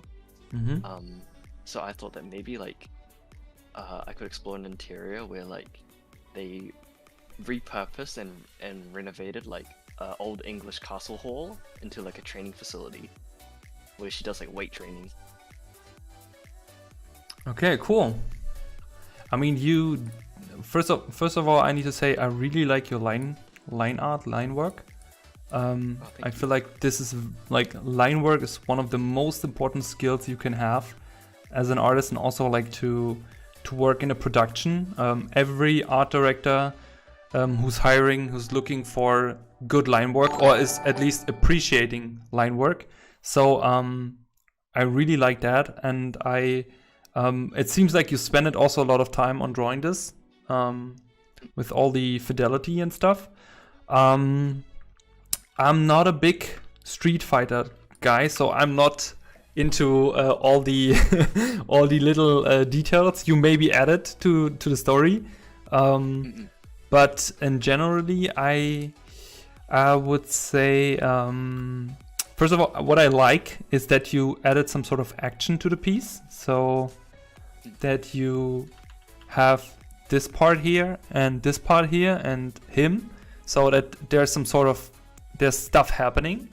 So I thought that maybe like I could explore an interior where like they repurposed and renovated like old English castle hall into like a training facility where she does like weight training. Okay, cool. I mean, you first of all, I need to say I really like your line art, line work. I feel like this is like line work is one of the most important skills you can have as an artist, and also like to work in a production. Every art director who's looking for good line work, or is at least appreciating line work. So I really like that, and it seems like you spend it also a lot of time on drawing this with all the fidelity and stuff. I'm not a big Street Fighter guy, so I'm not into all the all the little details you maybe added to the story. But in generally, I would say first of all, what I like is that you added some sort of action to the piece, so that you have this part here and this part here and him, so that there's stuff happening.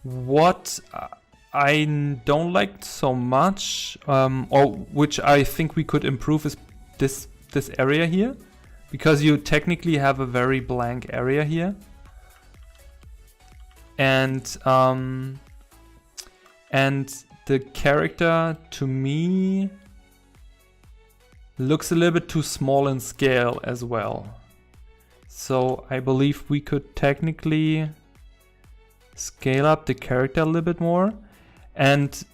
What I don't like so much, or which I think we could improve, is this area here, because you technically have a very blank area here, and the character to me looks a little bit too small in scale as well. So I believe we could technically scale up the character a little bit more. And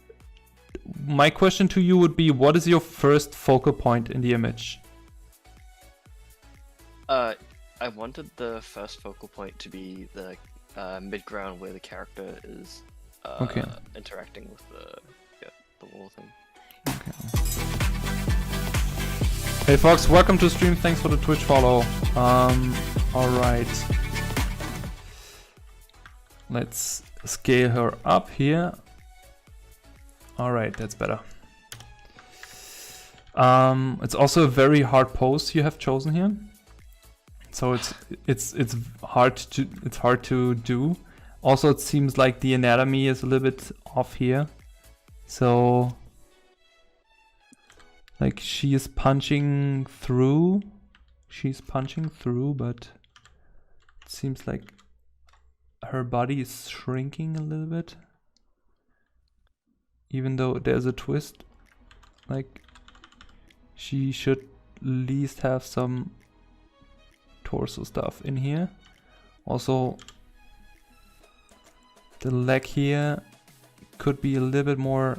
my question to you would be, what is your first focal point in the image? I wanted the first focal point to be the mid-ground where the character is interacting with the wall thing. Okay. Hey Fox, welcome to stream. Thanks for the Twitch follow. All right. Let's scale her up here. All right, that's better. It's also a very hard pose you have chosen here. So it's hard to do. Also, it seems like the anatomy is a little bit off here. So, like, she is punching through. She's punching through, but it seems like her body is shrinking a little bit. Even though there's a twist, like, she should at least have some torso stuff in here. Also, the leg here could be a little bit more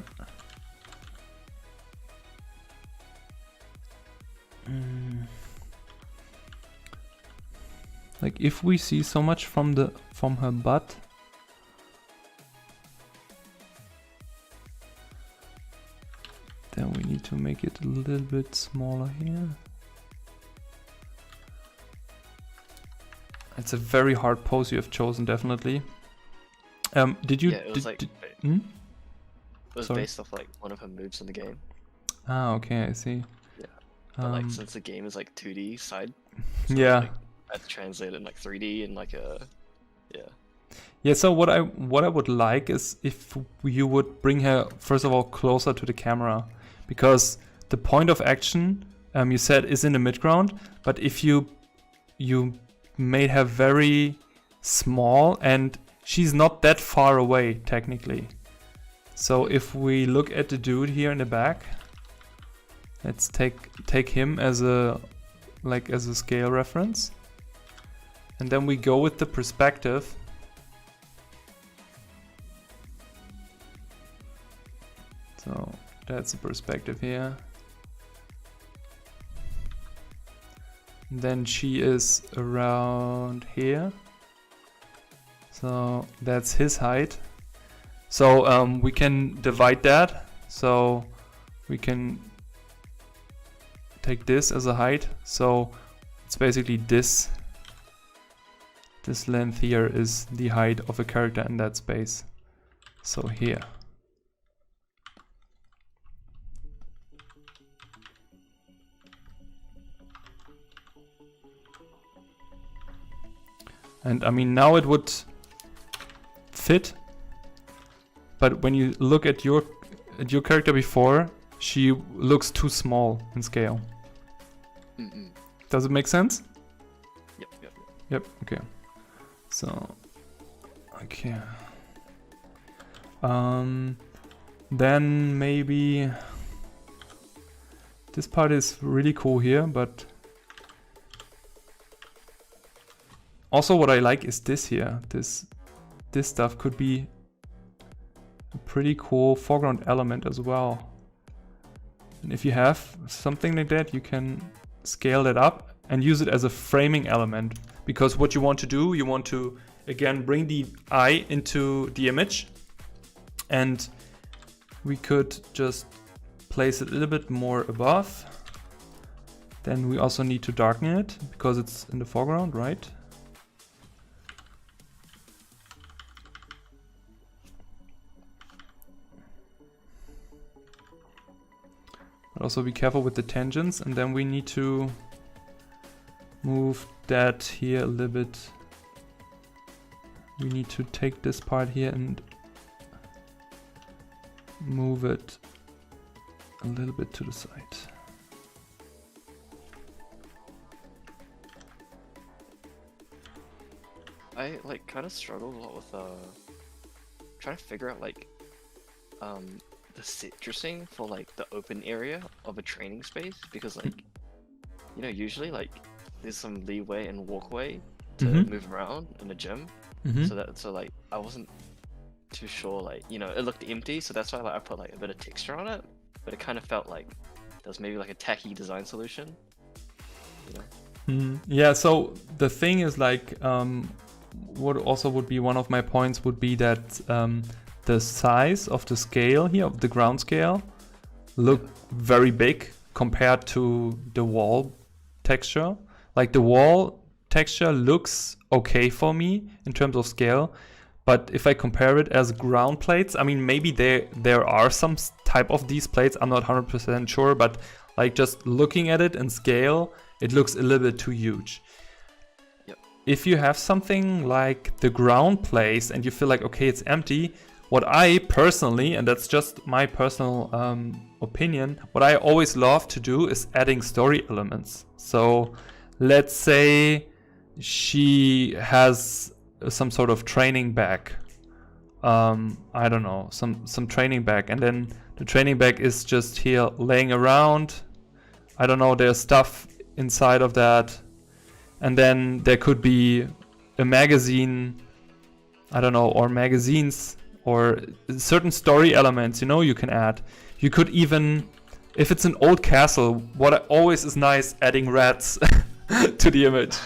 like if we see so much from her butt, then we need to make it a little bit smaller here. It's a very hard pose you have chosen, definitely. Did you? Yeah, it was it was Sorry? based off like one of her moves in the game. Ah, okay, I see. Yeah. But like since the game is like 2D side, so yeah. like, I had to translate it in like 3D and like a Yeah, so what I would like is if you would bring her first of all closer to the camera, because the point of action you said is in the midground, but if you made her very small and she's not that far away technically. So if we look at the dude here in the back, let's take him as a scale reference, and then we go with the perspective. So that's the perspective here. And then she is around here. So that's his height. So we can divide that. So we can take this as a height. So it's basically this length here is the height of a character in that space. So here. And I mean, now it would fit, but when you look at your character before, she looks too small in scale. Does it make sense? Yep. Okay. So, okay. Then maybe this part is really cool here, but also what I like is this here. This stuff could be a pretty cool foreground element as well. And if you have something like that, you can scale that up and use it as a framing element. Because what you want to do, you want to again bring the eye into the image, and we could just place it a little bit more above. Then we also need to darken it because it's in the foreground, right? But also be careful with the tangents, and then we need to move that here a little bit. We need to take this part here and move it a little bit to the side. I like kind of struggled a lot with trying to figure out like the citrusing for like the open area of a training space, because like you know, usually like there's some leeway and walkway to move around in a gym. So like I wasn't too sure, like, you know, it looked empty, so that's why like I put like a bit of texture on it, but it kind of felt like there was maybe like a tacky design solution, you know? Yeah, so the thing is like what also would be one of my points would be that the size of the scale here, of the ground scale, look very big compared to the wall texture. Like the wall texture looks okay for me in terms of scale, but if I compare it as ground plates, I mean, maybe there are some type of these plates, I'm not 100% sure, but like just looking at it in scale, it looks a little bit too huge. If you have something like the ground place and you feel like, okay, it's empty, what I personally, and that's just my personal opinion, what I always love to do is adding story elements. So let's say she has some sort of training bag. I don't know, some training bag, and then the training bag is just here laying around. I don't know, there's stuff inside of that. and then there could be a magazine, I don't know, or magazines, or certain story elements, you can add. You could even, if it's an old castle, what always is nice, adding rats to the image.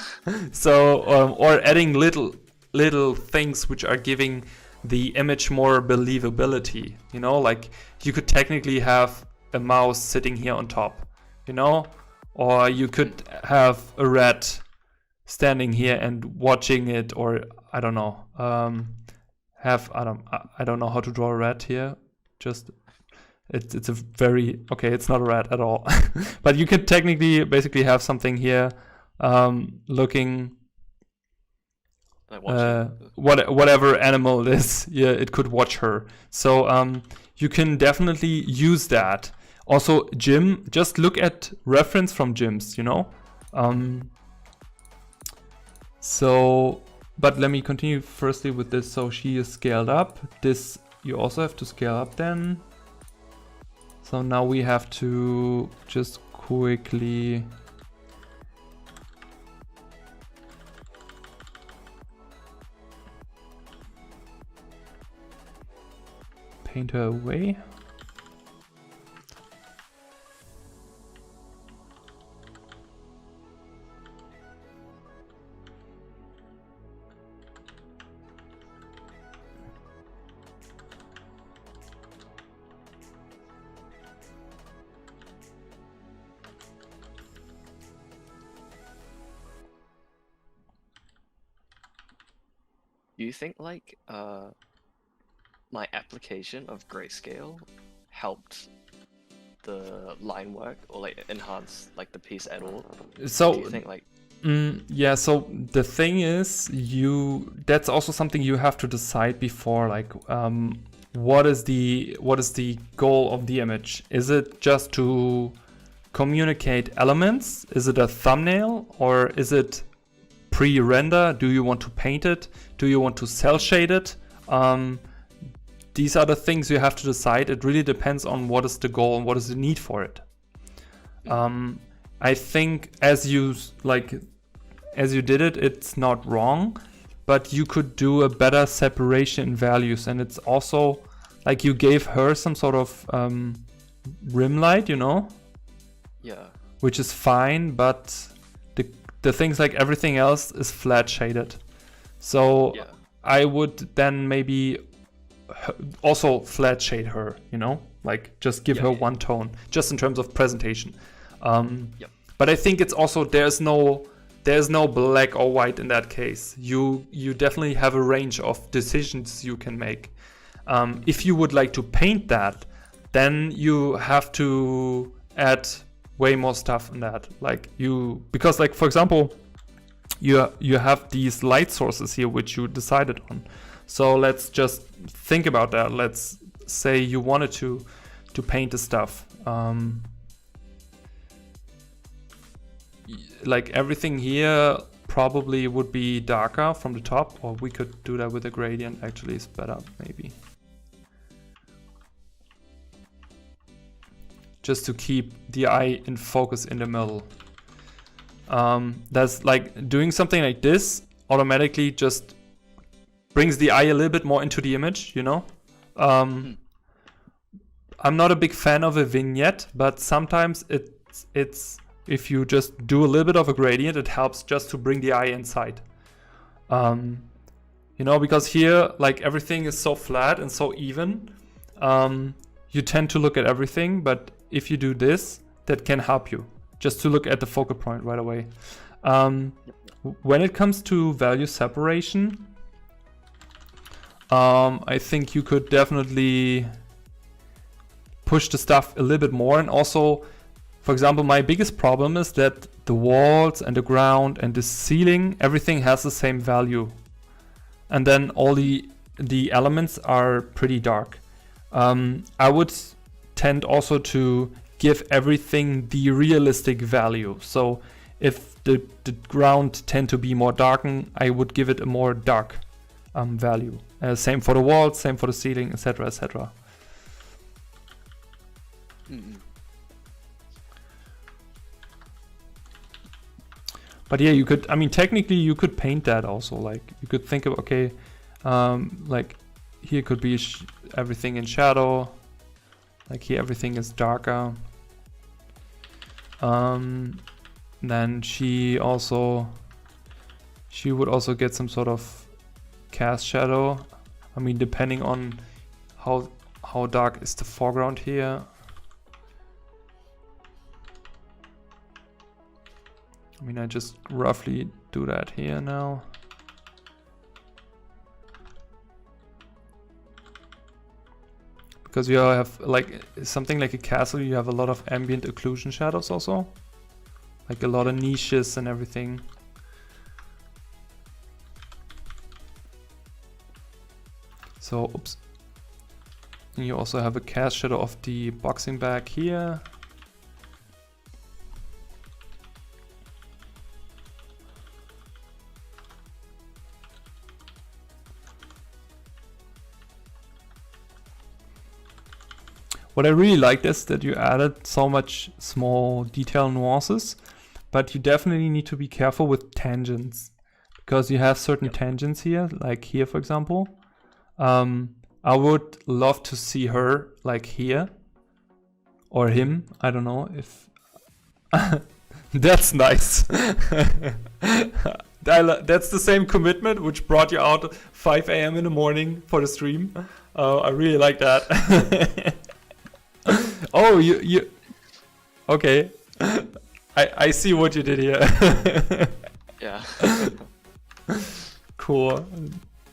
So, or adding little things which are giving the image more believability, like you could technically have a mouse sitting here on top, or you could have a rat standing here and watching it, or I don't know, I don't know how to draw a rat here. Just it's a very okay. It's not a rat at all, but you could technically basically have something here, looking. Whatever animal it is, yeah, it could watch her. So you can definitely use that. Also, gym. Just look at reference from gyms. So, but let me continue firstly with this. So she is scaled up. This you also have to scale up then. So now we have to just quickly paint her away. Do you think like my application of grayscale helped the line work or like enhance like the piece at all? So do you think like yeah, so the thing is, that's also something you have to decide before, like what is the goal of the image? Is it just to communicate elements? Is it a thumbnail, or is it pre-render? Do you want to paint it? Do you want to cell shade it? These are the things you have to decide. It really depends on what is the goal and what is the need for it. I think as you did it, it's not wrong, but you could do a better separation in values. And it's also like you gave her some sort of rim light, yeah, which is fine, but the things like everything else is flat shaded. So yeah, I would then maybe also flat shade her, like just give her one tone, just in terms of presentation. But I think it's also there's no black or white in that case. You definitely have a range of decisions you can make. If you would like to paint that, then you have to add way more stuff in that. Because for example, you have these light sources here which you decided on. So let's just think about that. Let's say you wanted to paint the stuff. Like everything here probably would be darker from the top, or we could do that with a gradient. Actually, it's better maybe. Just to keep the eye in focus in the middle. That's like doing something like this automatically just brings the eye a little bit more into the image, I'm not a big fan of a vignette, but sometimes it's if you just do a little bit of a gradient, it helps just to bring the eye inside. Because here, like everything is so flat and so even, you tend to look at everything, but if you do this, that can help you just to look at the focal point right away. When it comes to value separation, I think you could definitely push the stuff a little bit more. And also, for example, my biggest problem is that the walls and the ground and the ceiling, everything has the same value. And then all the elements are pretty dark. I would tend also to give everything the realistic value. So if the ground tend to be more darkened, I would give it a more dark value. Same for the walls, same for the ceiling, etc., etc. But yeah, you could, I mean, technically you could paint that also. Like you could think of, okay, like here could be everything in shadow. Like here everything is darker. Then she would also get some sort of cast shadow. I mean, depending on how dark is the foreground here. I mean, I just roughly do that here now. Because you have like something like a castle, you have a lot of ambient occlusion shadows also. Like a lot of niches and everything. So, oops. And you also have a cast shadow of the boxing bag here. What I really liked is that you added so much small detail nuances, but you definitely need to be careful with tangents, because you have certain tangents here, like here for example. I would love to see her like here, or him, I don't know if... That's nice. That's the same commitment which brought you out 5 AM in the morning for the stream. I really like that. Oh, you okay. I see what you did here. Yeah. Cool.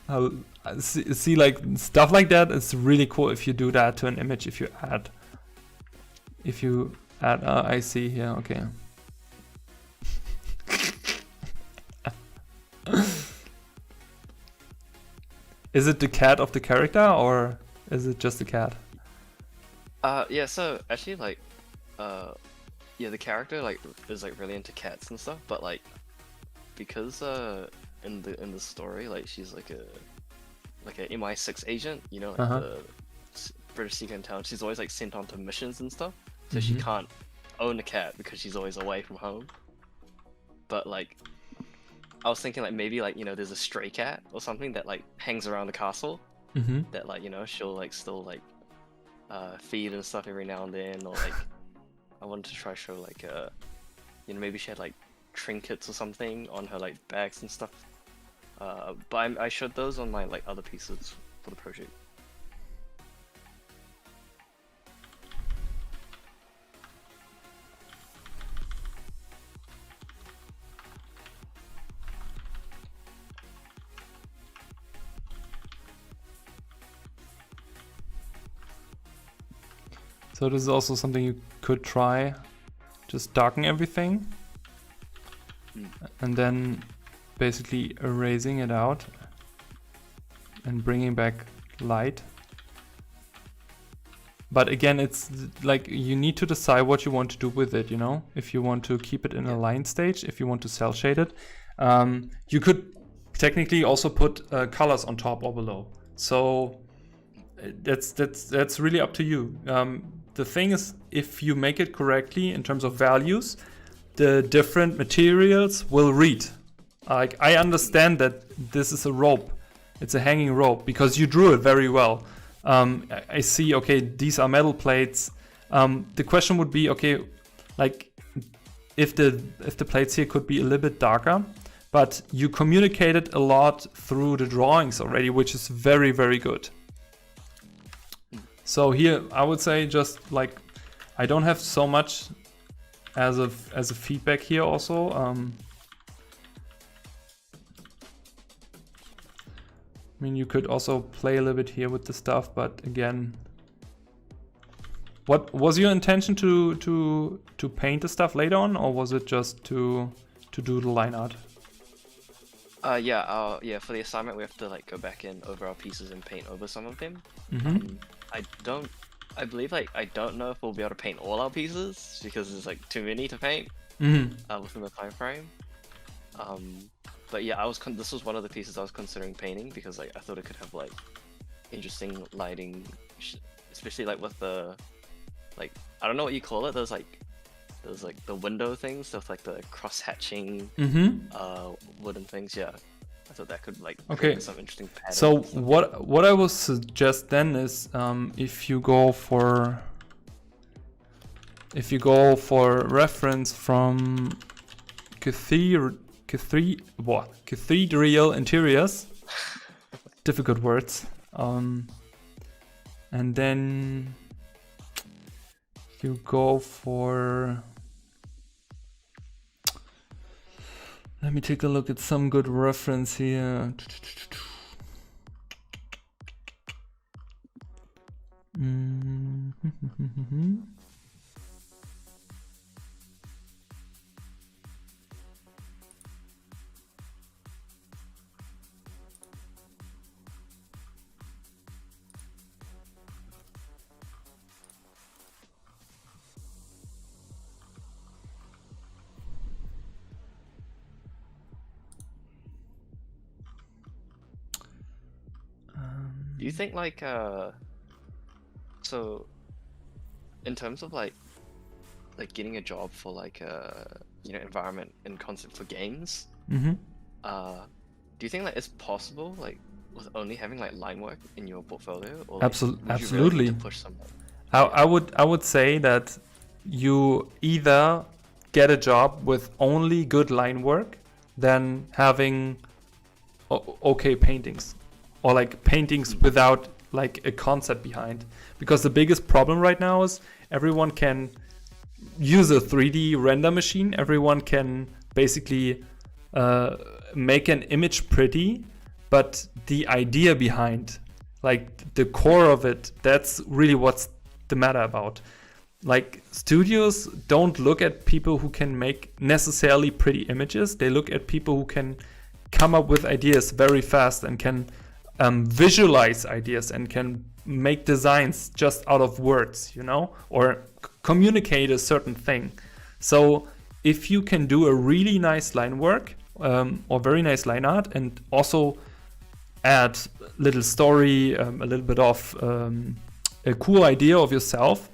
I'll see like stuff like that. It's really cool if you do that to an image. If you add, I see here. Okay. Is it the cat of the character or is it just the cat? Yeah, so actually like yeah, the character like is like really into cats and stuff, but like because in the story like she's like a MI6 agent, you know, like the British Secret Intelligence. She's always like sent on to missions and stuff, so she can't own a cat because she's always away from home. But like I was thinking like maybe like, you know, there's a stray cat or something that like hangs around the castle that like, you know, she'll like still like feed and stuff every now and then, or like I wanted to try show like you know, maybe she had like trinkets or something on her like bags and stuff, but I showed those on my like other pieces for the project. So this is also something you could try. Just darken everything and then basically erasing it out and bringing back light. But again, it's like you need to decide what you want to do with it, you know? If you want to keep it in a line stage, if you want to cell shade it. You could technically also put colors on top or below. So that's really up to you. The thing is, if you make it correctly in terms of values, the different materials will read. Like I understand that this is a rope, it's a hanging rope because you drew it very well. I see, okay, these are metal plates. The question would be, okay, like if the plates here could be a little bit darker, but you communicated a lot through the drawings already, which is very, very good. So here, I would say just like, I don't have so much as a feedback here also. I mean, you could also play a little bit here with the stuff, but again, what was your intention to paint the stuff later on, or was it just to do the line art? Yeah, for the assignment we have to like go back in over our pieces and paint over some of them. I believe like I don't know if we'll be able to paint all our pieces because there's like too many to paint within the time frame. But yeah, this was one of the pieces I was considering painting because like I thought it could have like interesting lighting, especially like with the like I don't know what you call it. Those like There's like the window things, there's like the cross-hatching wooden things. Yeah, I thought that could like create some interesting patterns. So what I would suggest then is if you go for reference from cathedral interiors, difficult words, and then you go for, let me take a look at some good reference here. Do you think like so in terms of like getting a job for like environment and concept for games, do you think that it's possible like with only having like line work in your portfolio, or like, absolutely you really need to push something? I would say that you either get a job with only good line work than having okay paintings, or like paintings without like a concept behind. Because the biggest problem right now is everyone can use a 3D render machine. Everyone can basically make an image pretty, but the idea behind, like the core of it, that's really what's the matter about. Like studios don't look at people who can make necessarily pretty images. They look at people who can come up with ideas very fast and can visualize ideas and can make designs just out of words, you know, or communicate a certain thing. So if you can do a really nice line work or very nice line art and also add little story, a little bit of a cool idea of yourself,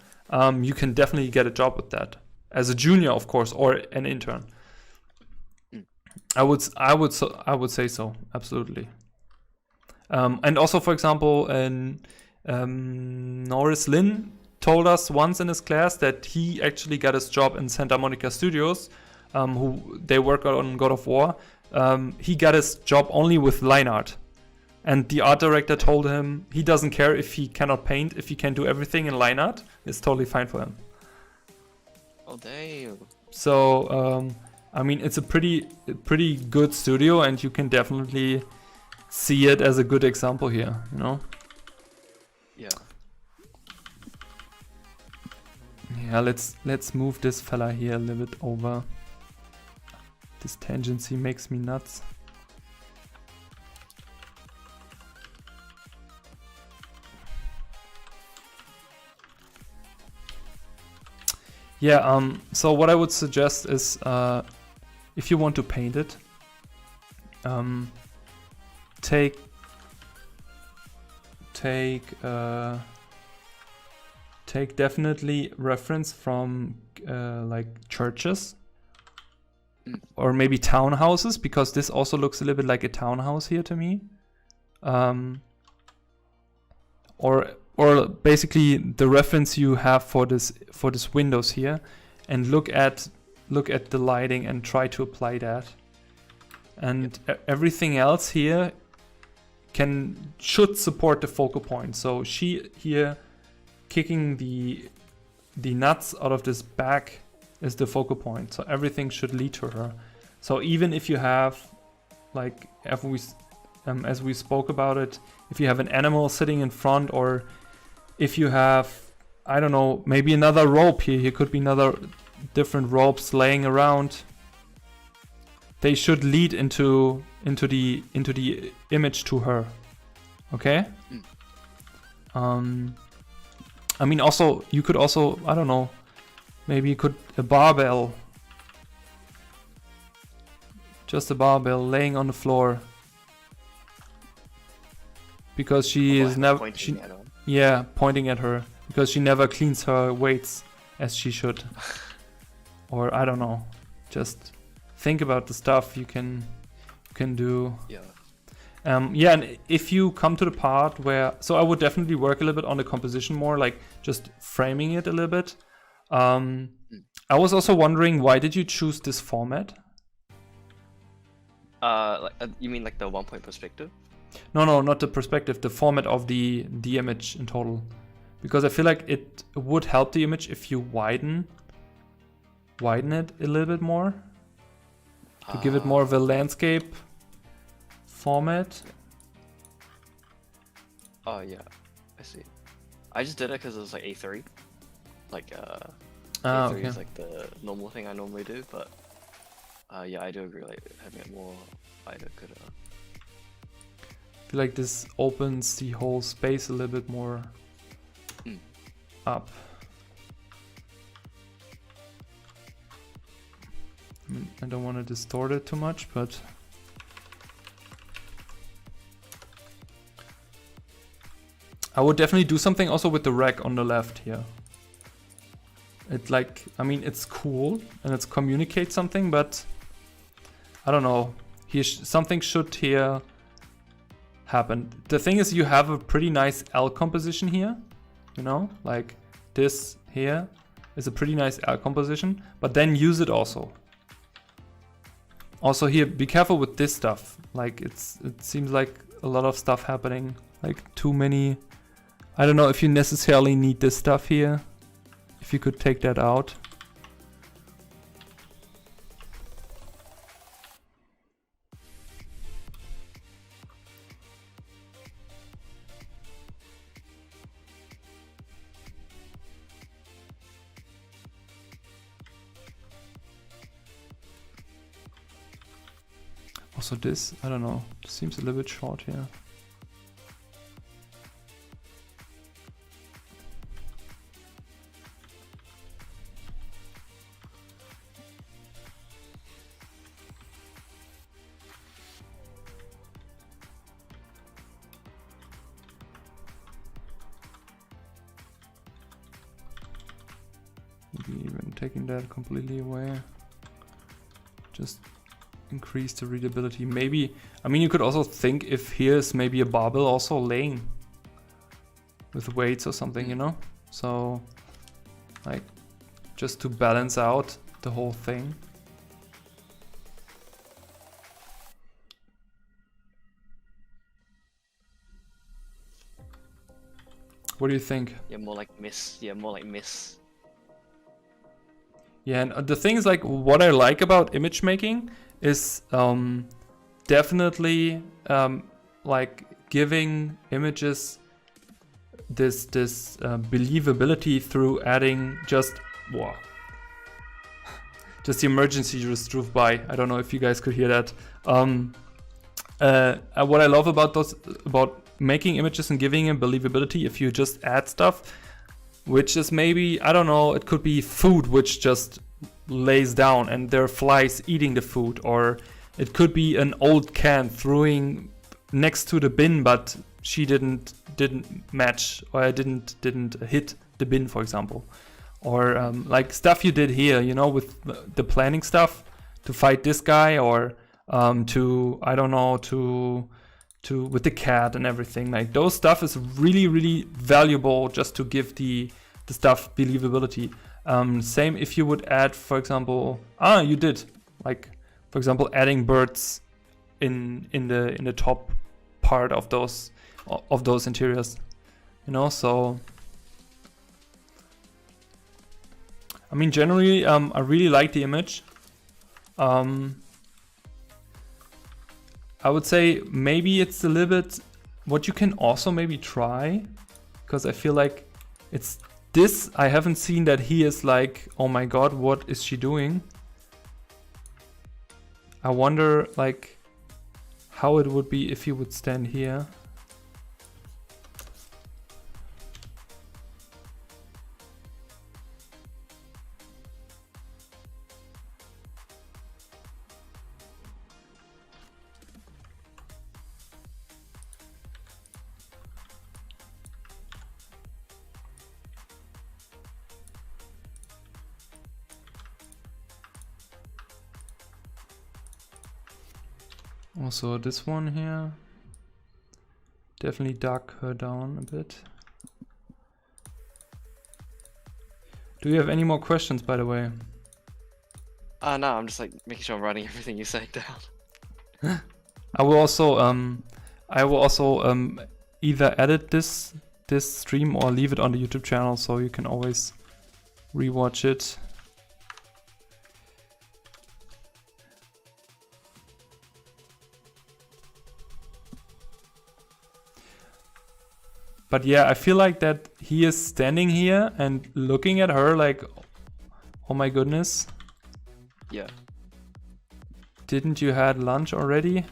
you can definitely get a job with that as a junior, of course, or an intern. I would say so, absolutely. And also, for example, Norris Lin told us once in his class that he actually got his job in Santa Monica Studios, who they work on God of War. He got his job only with line art. And the art director told him he doesn't care if he cannot paint, if he can do everything in line art, it's totally fine for him. Oh, damn. So, I mean, it's a pretty good studio, and you can definitely see it as a good example here, you know? Yeah. Yeah, let's move this fella here a little bit over. This tangency makes me nuts. Yeah, so what I would suggest is if you want to paint it, take definitely reference from like churches or maybe townhouses, because this also looks a little bit like a townhouse here to me. Or basically the reference you have for this windows here, and look at the lighting and try to apply that. And everything else here should support the focal point. So she here kicking the nuts out of this back is the focal point. So everything should lead to her. So even if you have, like as we spoke about it, if you have an animal sitting in front, or if you have, I don't know, maybe another rope here. Here could be another different ropes laying around. They should lead into the image to her. Okay. I mean, also you could also, I don't know, maybe you could a barbell, just a barbell laying on the floor, because she is never pointing at her, because she never cleans her weights as she should. or I don't know, just think about the stuff you can do. Yeah. Yeah, and if you come to the part where, so I would definitely work a little bit on the composition more, like just framing it a little bit. I was also wondering, why did you choose this format? You mean like the 1-point perspective? No, not the perspective, the format of the image in total. Because I feel like it would help the image if you widen it a little bit more. To give it more of a landscape format. Oh yeah, I see. I just did it because it was like A3. Like A3 Okay. is like the normal thing I normally do, but yeah, I do agree, like having it more wider could I feel like this opens the whole space a little bit more up. I mean, I don't want to distort it too much, but I would definitely do something also with the rack on the left here. It like, I mean, it's cool and it's communicate something, but I don't know. Here, something should here happen. The thing is, you have a pretty nice L composition here, you know, like this here is a pretty nice L composition, but then use it also. Also here, be careful with this stuff. Like it seems like a lot of stuff happening, like too many. I don't know if you necessarily need this stuff here. If you could take that out. Also this, I don't know, seems a little bit short here. Maybe even taking that completely away. Just increase the readability. Maybe, I mean, you could also think if here's maybe a barbell also laying with weights or something, you know? So, like, just to balance out the whole thing. What do you think? Yeah, more like miss. Yeah, more like miss. Yeah, and the thing is, like, what I like about image making is definitely like giving images this believability through adding just the emergency just drove by. I don't know if you guys could hear that. What I love about making images and giving them believability, if you just add stuff, which is maybe, I don't know, it could be food which just lays down and there are flies eating the food, or it could be an old can throwing next to the bin, but she didn't match, or didn't hit the bin, for example. Or like stuff you did here, you know, with the planning stuff to fight this guy, or to, I don't know, to with the cat and everything. Like those stuff is really, really valuable just to give the stuff believability. Same if you would add, for example, you did, like, for example, adding birds in the top part of those interiors, you know. So I mean, generally, I really like the image. I would say maybe it's a little bit what you can also maybe try, because I feel like it's this. I haven't seen that he is like, oh my god, what is she doing? I wonder like how it would be if he would stand here. Also this one here. Definitely dark her down a bit. Do you have any more questions, by the way? No, I'm just like making sure I'm writing everything you're saying down. I will also either edit this stream or leave it on the YouTube channel, so you can always rewatch it. But yeah, I feel like that he is standing here and looking at her like, oh my goodness. Yeah. Didn't you had lunch already?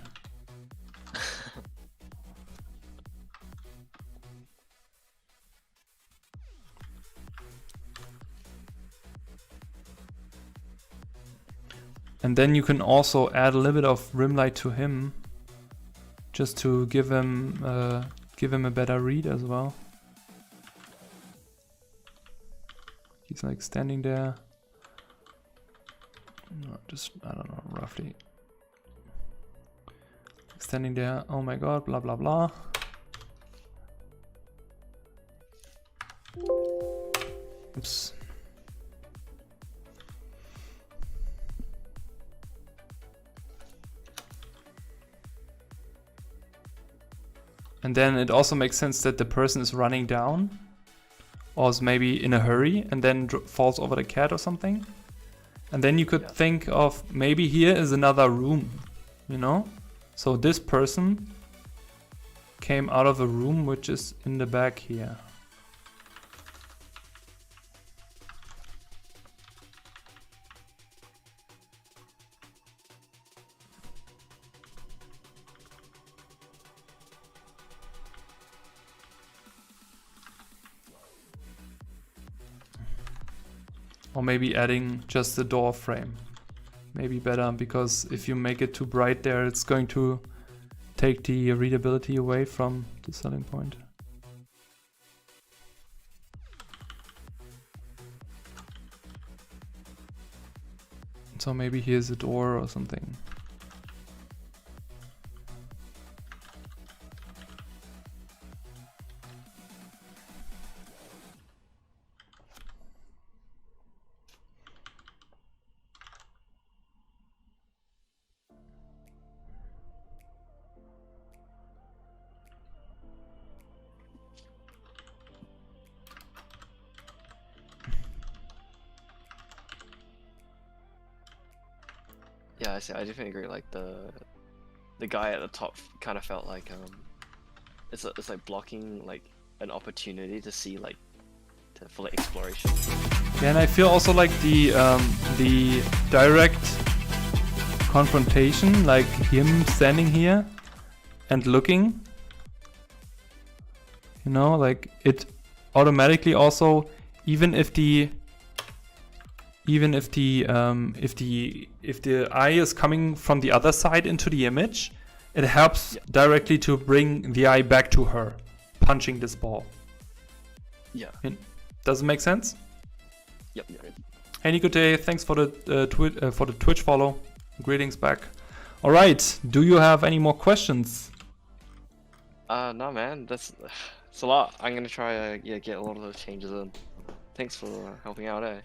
And then you can also add a little bit of rim light to him, just to give him a better read as well. He's like standing there. Just, I don't know, roughly. Standing there, oh my god, blah blah blah. Oops. And then it also makes sense that the person is running down, or is maybe in a hurry and then falls over the cat or something. And then you could think of maybe here is another room, you know? So this person came out of a room which is in the back here. Or maybe adding just the door frame. Maybe better, because if you make it too bright there, it's going to take the readability away from the selling point. So maybe here's a door or something. Yeah, I see. I definitely agree. Like the guy at the top kind of felt like it's like blocking like an opportunity to see like for like exploration. Yeah, and I feel also like the direct confrontation, like him standing here and looking, you know, like it automatically also, even if the eye is coming from the other side into the image, it helps directly to bring the eye back to her, punching this ball. Yeah. Does it make sense? Yep. Hey Nikote, thanks for the Twitch follow. Greetings back. All right, do you have any more questions? No, man, it's a lot. I'm gonna try get a lot of those changes in. Thanks for helping out, eh?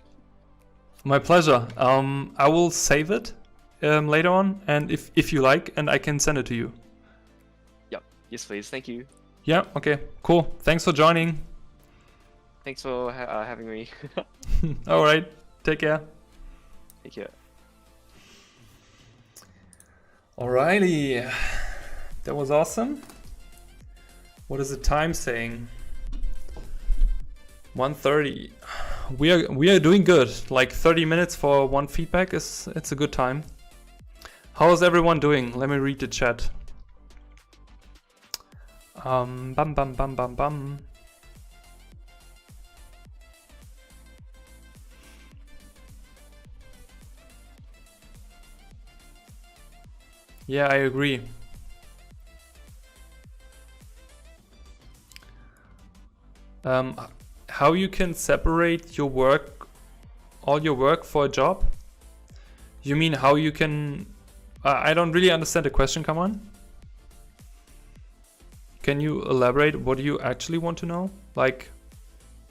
My pleasure. I will save it later on, and if you like, and I can send it to you. Yep. Yes, please. Thank you. Yeah. Okay. Cool. Thanks for joining. Thanks for having me. All right. Take care. Take care. Alrighty. That was awesome. What is the time saying? 1:30. We are doing good. Like 30 minutes for one feedback it's a good time. How is everyone doing? Let me read the chat. Bum bum bum bum bum. Yeah, I agree. How you can separate your work, all your work for a job? You mean how you can I don't really understand the question, come on. Can you elaborate? What do you actually want to know? Like,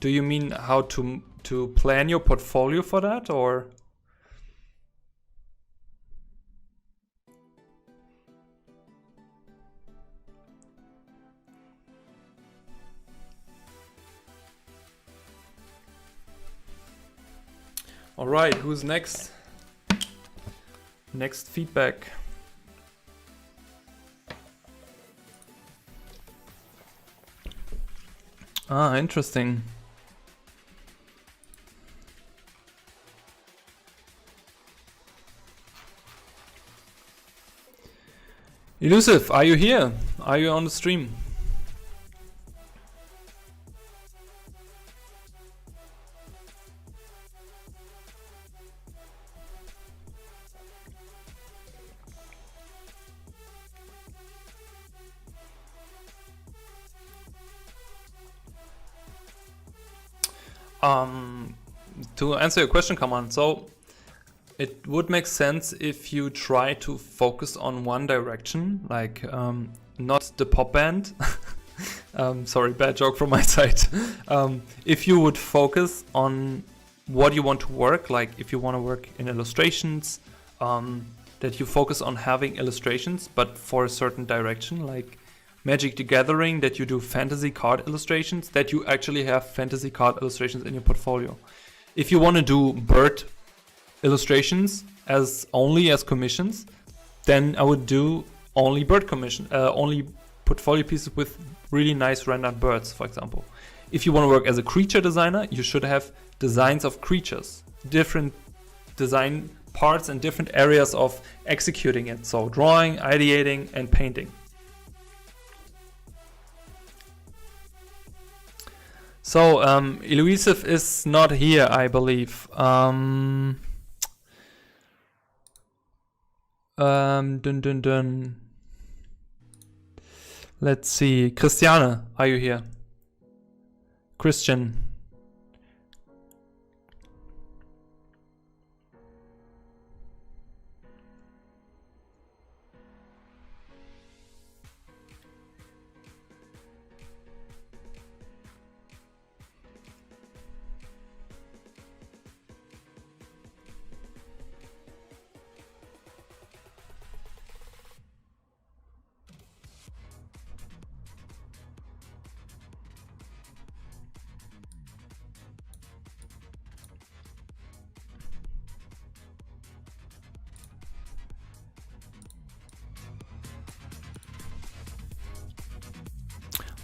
do you mean how to plan your portfolio for that, or? All right, who's next? Next feedback. Ah, interesting. Elusive, are you here? Are you on the stream? To answer your question, come on. So it would make sense if you try to focus on one direction, like not the pop band. Sorry, bad joke from my side. If you would focus on what you want to work, like if you want to work in illustrations, that you focus on having illustrations, but for a certain direction, like Magic the Gathering, that you do fantasy card illustrations, that you actually have fantasy card illustrations in your portfolio. If you want to do bird illustrations as commissions, then I would do only only portfolio pieces with really nice rendered birds, for example. If you want to work as a creature designer, you should have designs of creatures, different design parts and different areas of executing it. So drawing, ideating, and painting. So Elusive is not here, I believe. Dun dun dun. Let's see. Christiane, are you here? Christian.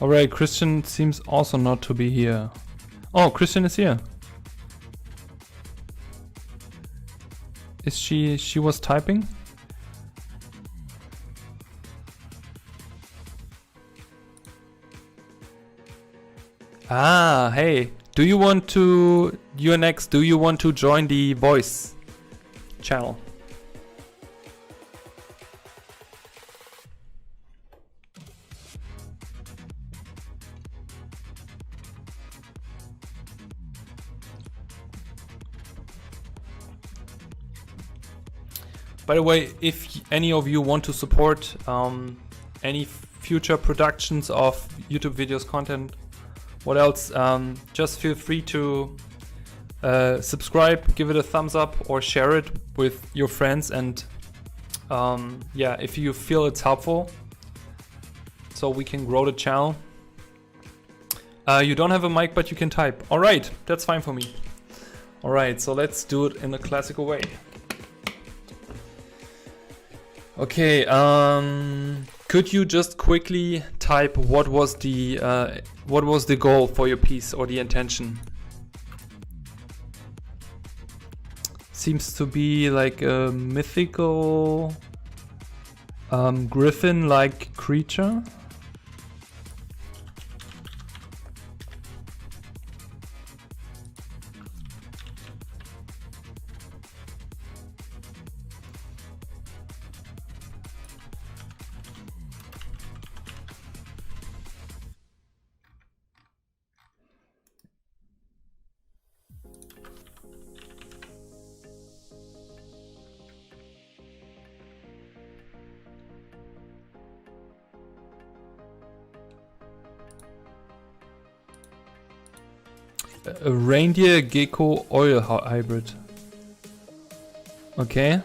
Alright, Christian seems also not to be here. Oh, Christian is here. Is she was typing? Ah, hey. Do you want to, you're next, do you want to join the voice channel? By the way, if any of you want to support any future productions of YouTube videos, content, what else, just feel free to subscribe, give it a thumbs up, or share it with your friends. And yeah, if you feel it's helpful, so we can grow the channel. You don't have a mic, but you can type. All right, that's fine for me. All right, so let's do it in a classical way. Okay, could you just quickly type what was the goal for your piece or the intention? Seems to be like a mythical griffin-like creature. a reindeer gecko oil hybrid. Okay.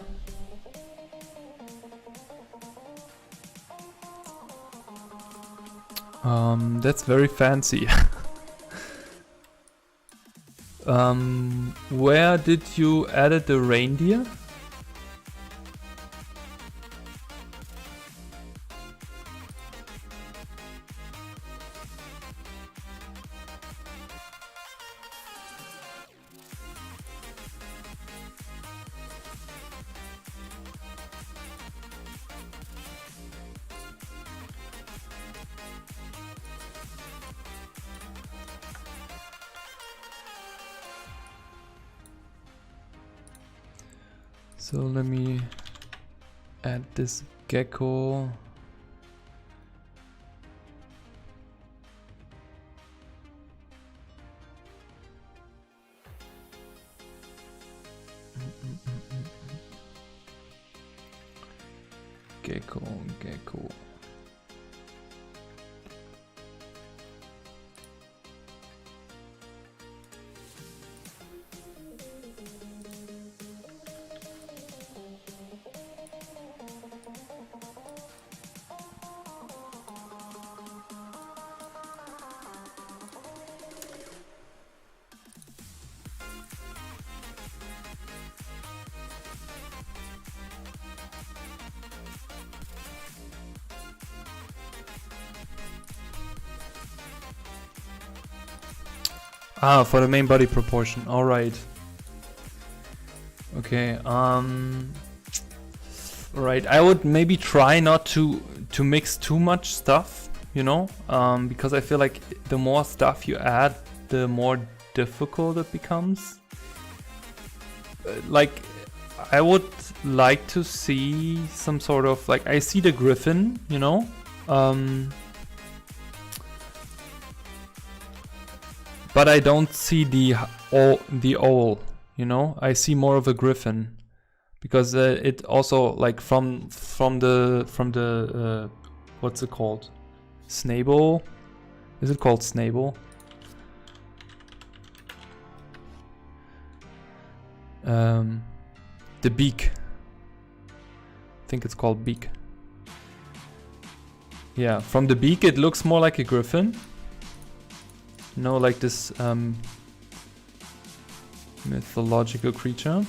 That's very fancy. Where did you added the reindeer? So let me add this gecko. Gecko. Ah, for the main body proportion. All right. Okay. Right. I would maybe try not to mix too much stuff, you know, because I feel like the more stuff you add, the more difficult it becomes. Like, I would like to see some sort of like, I see the griffin, you know. But I don't see the owl, you know. I see more of a griffin, because it also like from the what's it called? Snable? Is it called snable? The beak. I think it's called beak. Yeah, from the beak it looks more like a griffin. You know, like this mythological creature.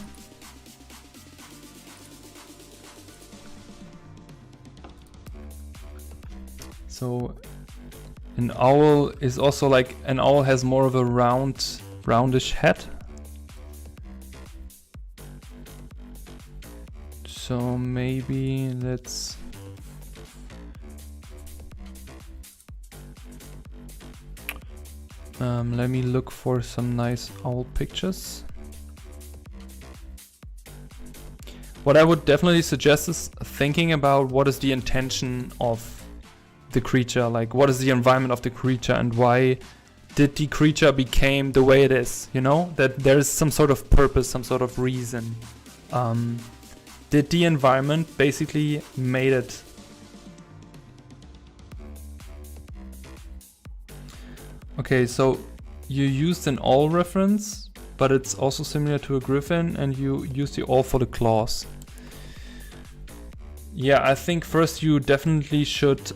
So an owl is also like, an owl has more of a roundish head. So maybe let's let me look for some nice owl pictures. What I would definitely suggest is thinking about what is the intention of the creature, like what is the environment of the creature and why did the creature became the way it is, you know, that there is some sort of purpose, some sort of reason. Did the environment basically made it? Okay, so you used an owl reference, but it's also similar to a griffin, and you use the owl for the claws. Yeah, I think first you definitely should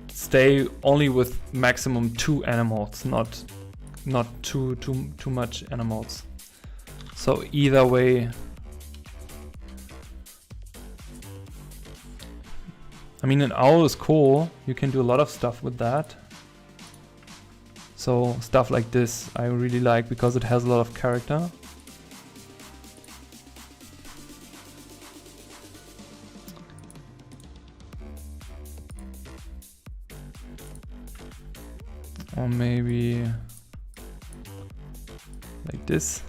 stay only with maximum 2 animals, not too much animals. So either way, I mean, an owl is cool. You can do a lot of stuff with that. So stuff like this I really like because it has a lot of character. Or maybe like this.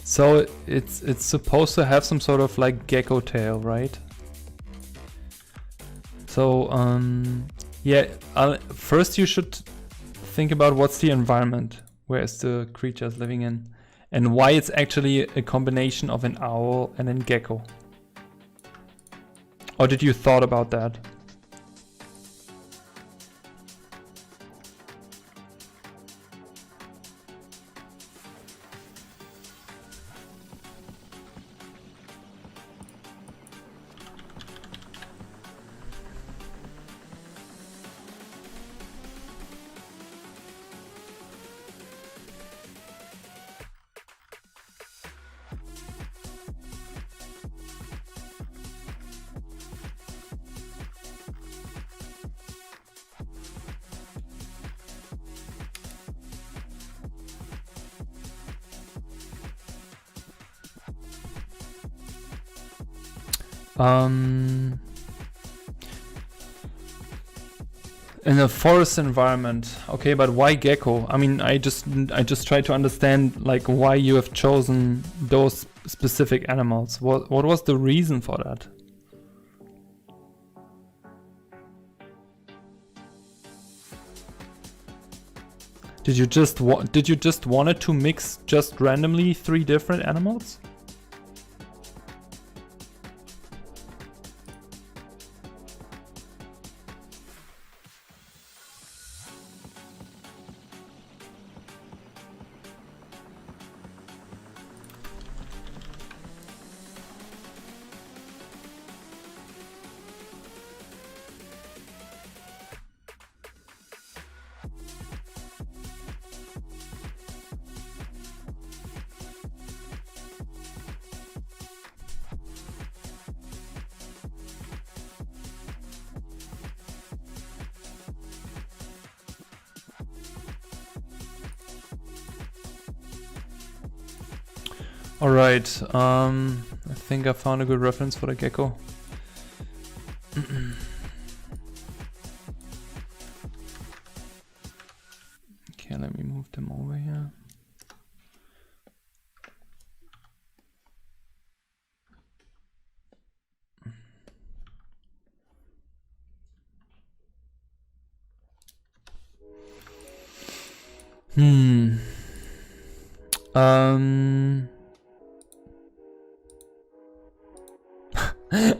So it's supposed to have some sort of like gecko tail, right? So yeah, first you should think about what's the environment, where is the creatures living in, and why it's actually a combination of an owl and a gecko. Or did you thought about that? In a forest environment, okay, but why gecko? I mean, I just try to understand like why you have chosen those specific animals. What was the reason for that? Did you just wanted to mix just randomly 3 different animals? Alright, I think I found a good reference for the gecko. Okay, let me move them over here.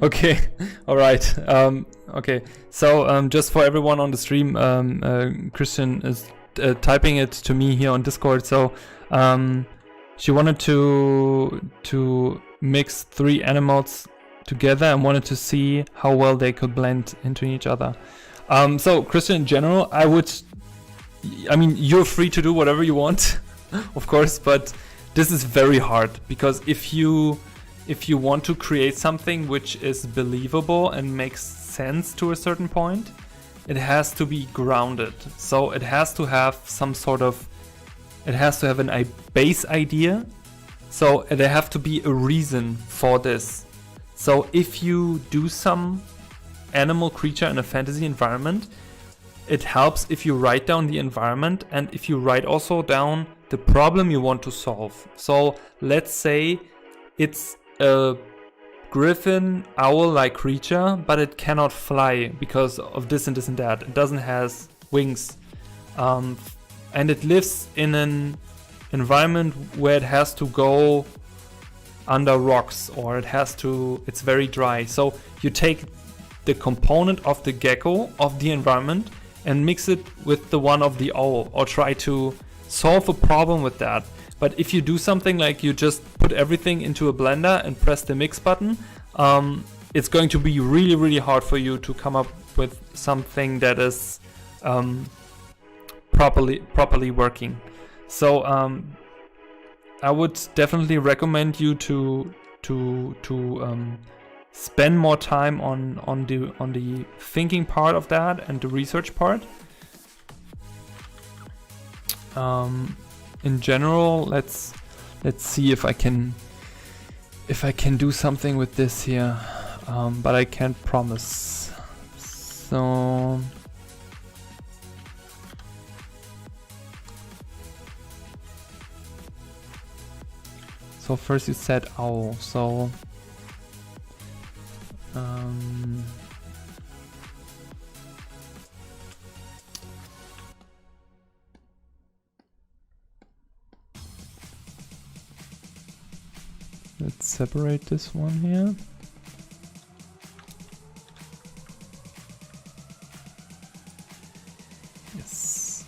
Okay, all right. Okay, so just for everyone on the stream, Christian is typing it to me here on Discord. So she wanted to mix 3 animals together and wanted to see how well they could blend into each other. So Christian, in general, I mean, you're free to do whatever you want, of course, but this is very hard because if you want to create something which is believable and makes sense to a certain point, it has to be grounded. So it has to have it has to have a base idea. So there have to be a reason for this. So if you do some animal creature in a fantasy environment, it helps if you write down the environment and if you write also down the problem you want to solve. So let's say it's a griffin owl-like creature, but it cannot fly because of this and this and that. It doesn't have wings, and it lives in an environment where it has to go under rocks, or it's very dry. So you take the component of the gecko of the environment and mix it with the one of the owl, or try to solve a problem with that. But if you do something like you just put everything into a blender and press the mix button, it's going to be really, really hard for you to come up with something that is properly working. So I would definitely recommend you to spend more time on the thinking part of that and the research part. In general, let's see if I can do something with this here, but I can't promise. So first you said owl, so Let's separate this one here. Yes.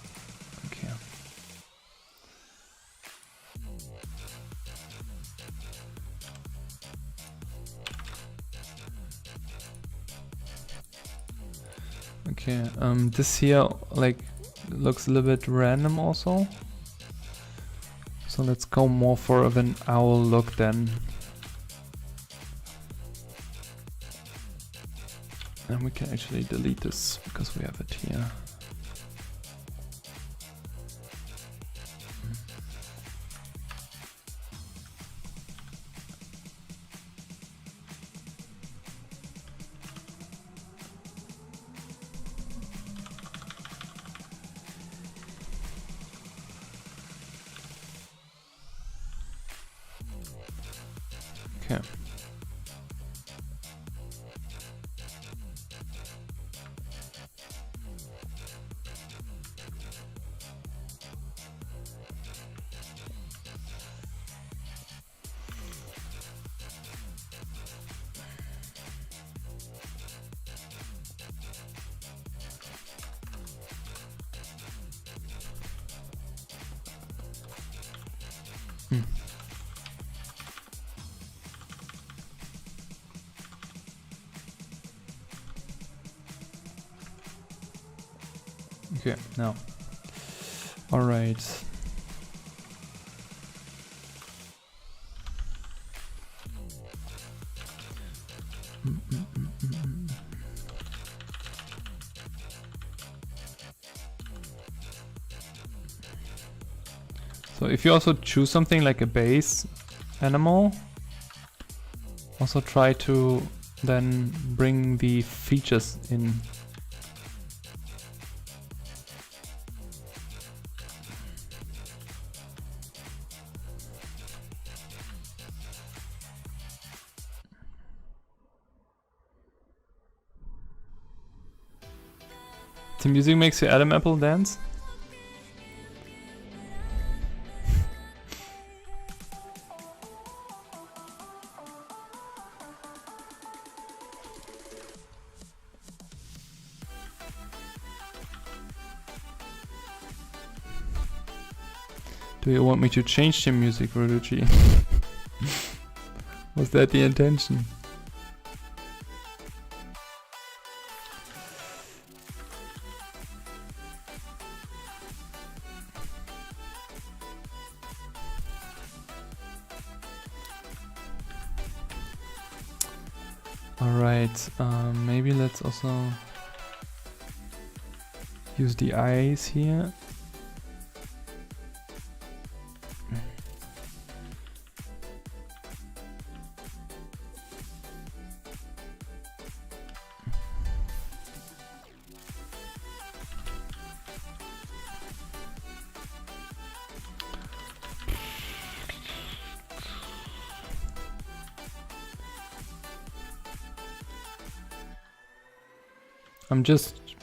Okay. Okay, this here like looks a little bit random also. So let's go more for of an owl look then. And we can actually delete this because we have it here. Okay. Okay, now. All right. So if you also choose something like a base animal, also try to then bring the features in. The music makes your Adam Apple dance? Do you want me to change the music, Roducci? Was that the intention? Alright, maybe let's also use the eyes here.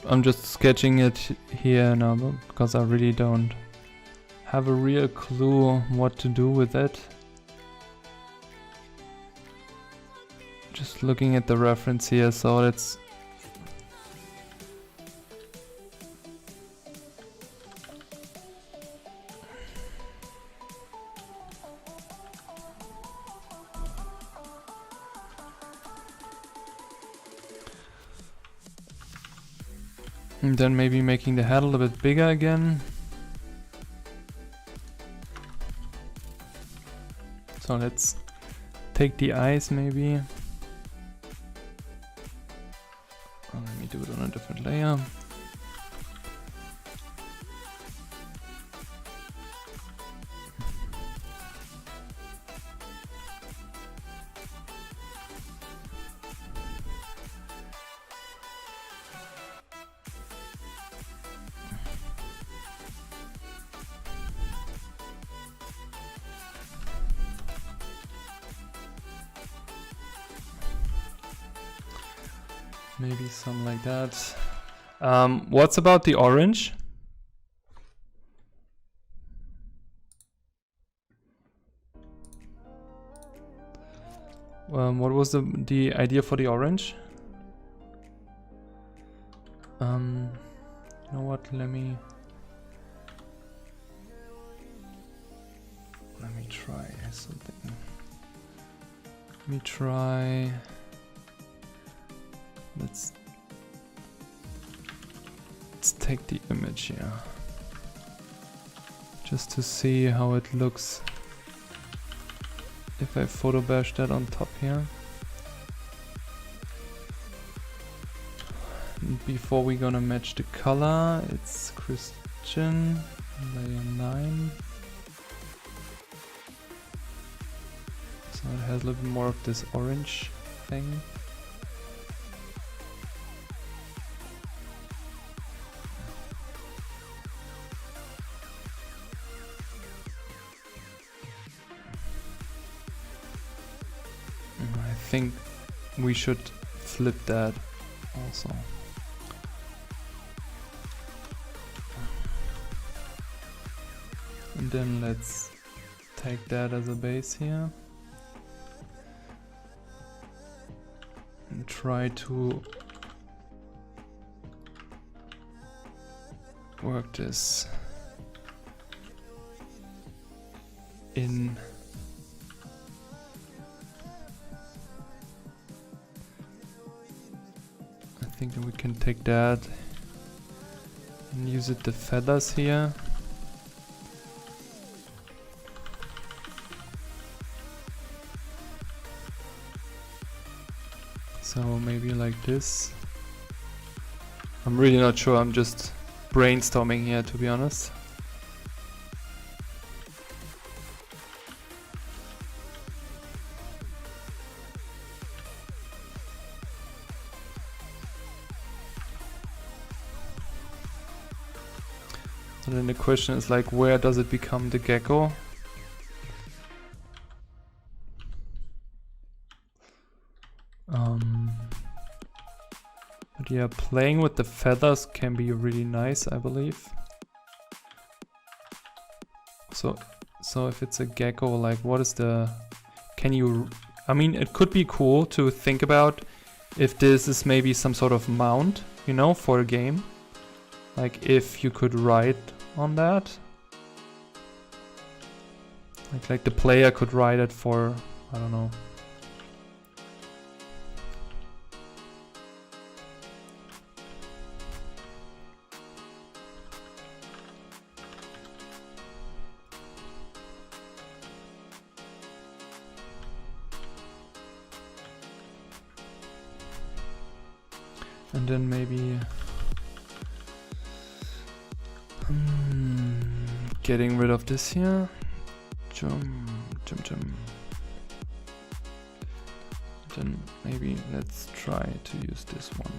I'm just sketching it here now because I really don't have a real clue what to do with it. Just looking at the reference here, so let's and then maybe making the head a little bit bigger again. So let's take the eyes maybe. Oh, let me do it on a different layer. Maybe something like that. What's about the orange? what was the idea for the orange? You know what? Let me try something. Let me try. Let's take the image here, just to see how it looks if I photo bash that on top here. And before we're gonna match the color, it's Christian, layer 9. So it has a little bit more of this orange thing. I think we should flip that also. And then let's take that as a base here. And try to work this in. I think we can take that and use it the feathers here. So maybe like this. I'm really not sure, I'm just brainstorming here, to be honest. So then the question is like, where does it become the gecko? But yeah, playing with the feathers can be really nice, I believe. So if it's a gecko, like what is the, I mean, it could be cool to think about if this is maybe some sort of mount, you know, for a game. Like if you could ride on that. Like the player could ride it for, I don't know. And then maybe getting rid of this here. Then maybe let's try to use this one.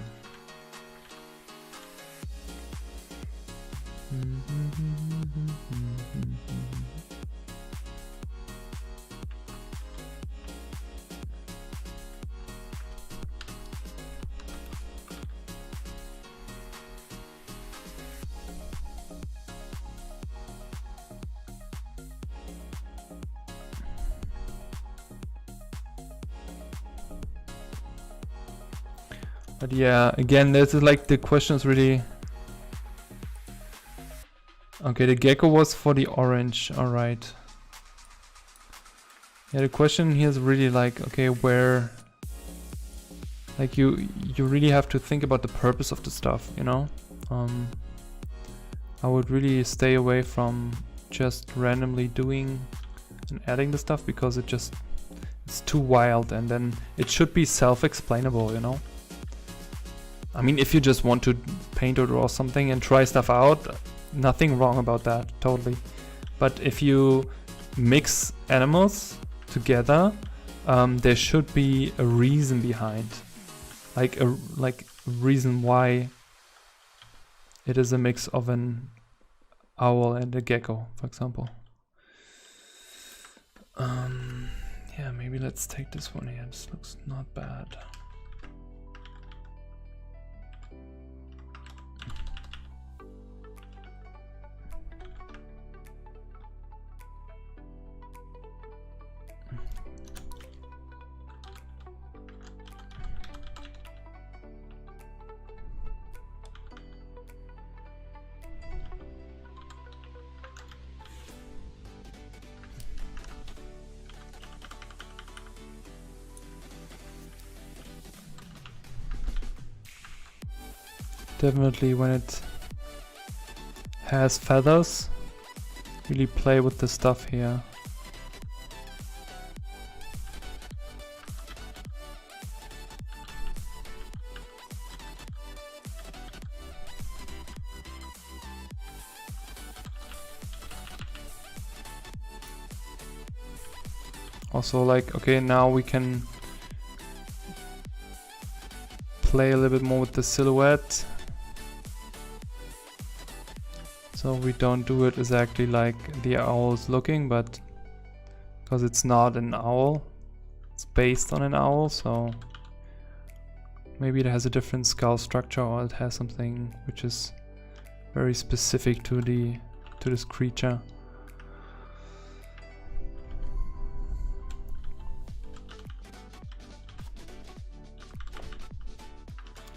But yeah, again, this is like the question is really... Okay, the gecko was for the orange, alright. Yeah, the question here is really like, okay, where... Like you really have to think about the purpose of the stuff, you know? I would really stay away from just randomly doing and adding the stuff, because it's too wild, and then it should be self-explainable, you know? I mean, if you just want to paint or draw something and try stuff out, nothing wrong about that, totally. But if you mix animals together, there should be a reason behind, like a reason why it is a mix of an owl and a gecko, for example. Yeah, maybe let's take this one here. This looks not bad. definitely when it has feathers, really play with the stuff here. Also, like, okay, now we can play a little bit more with the silhouette. So we don't do it exactly like the owl is looking, but because it's not an owl, it's based on an owl, so maybe it has a different skull structure, or it has something which is very specific to this creature.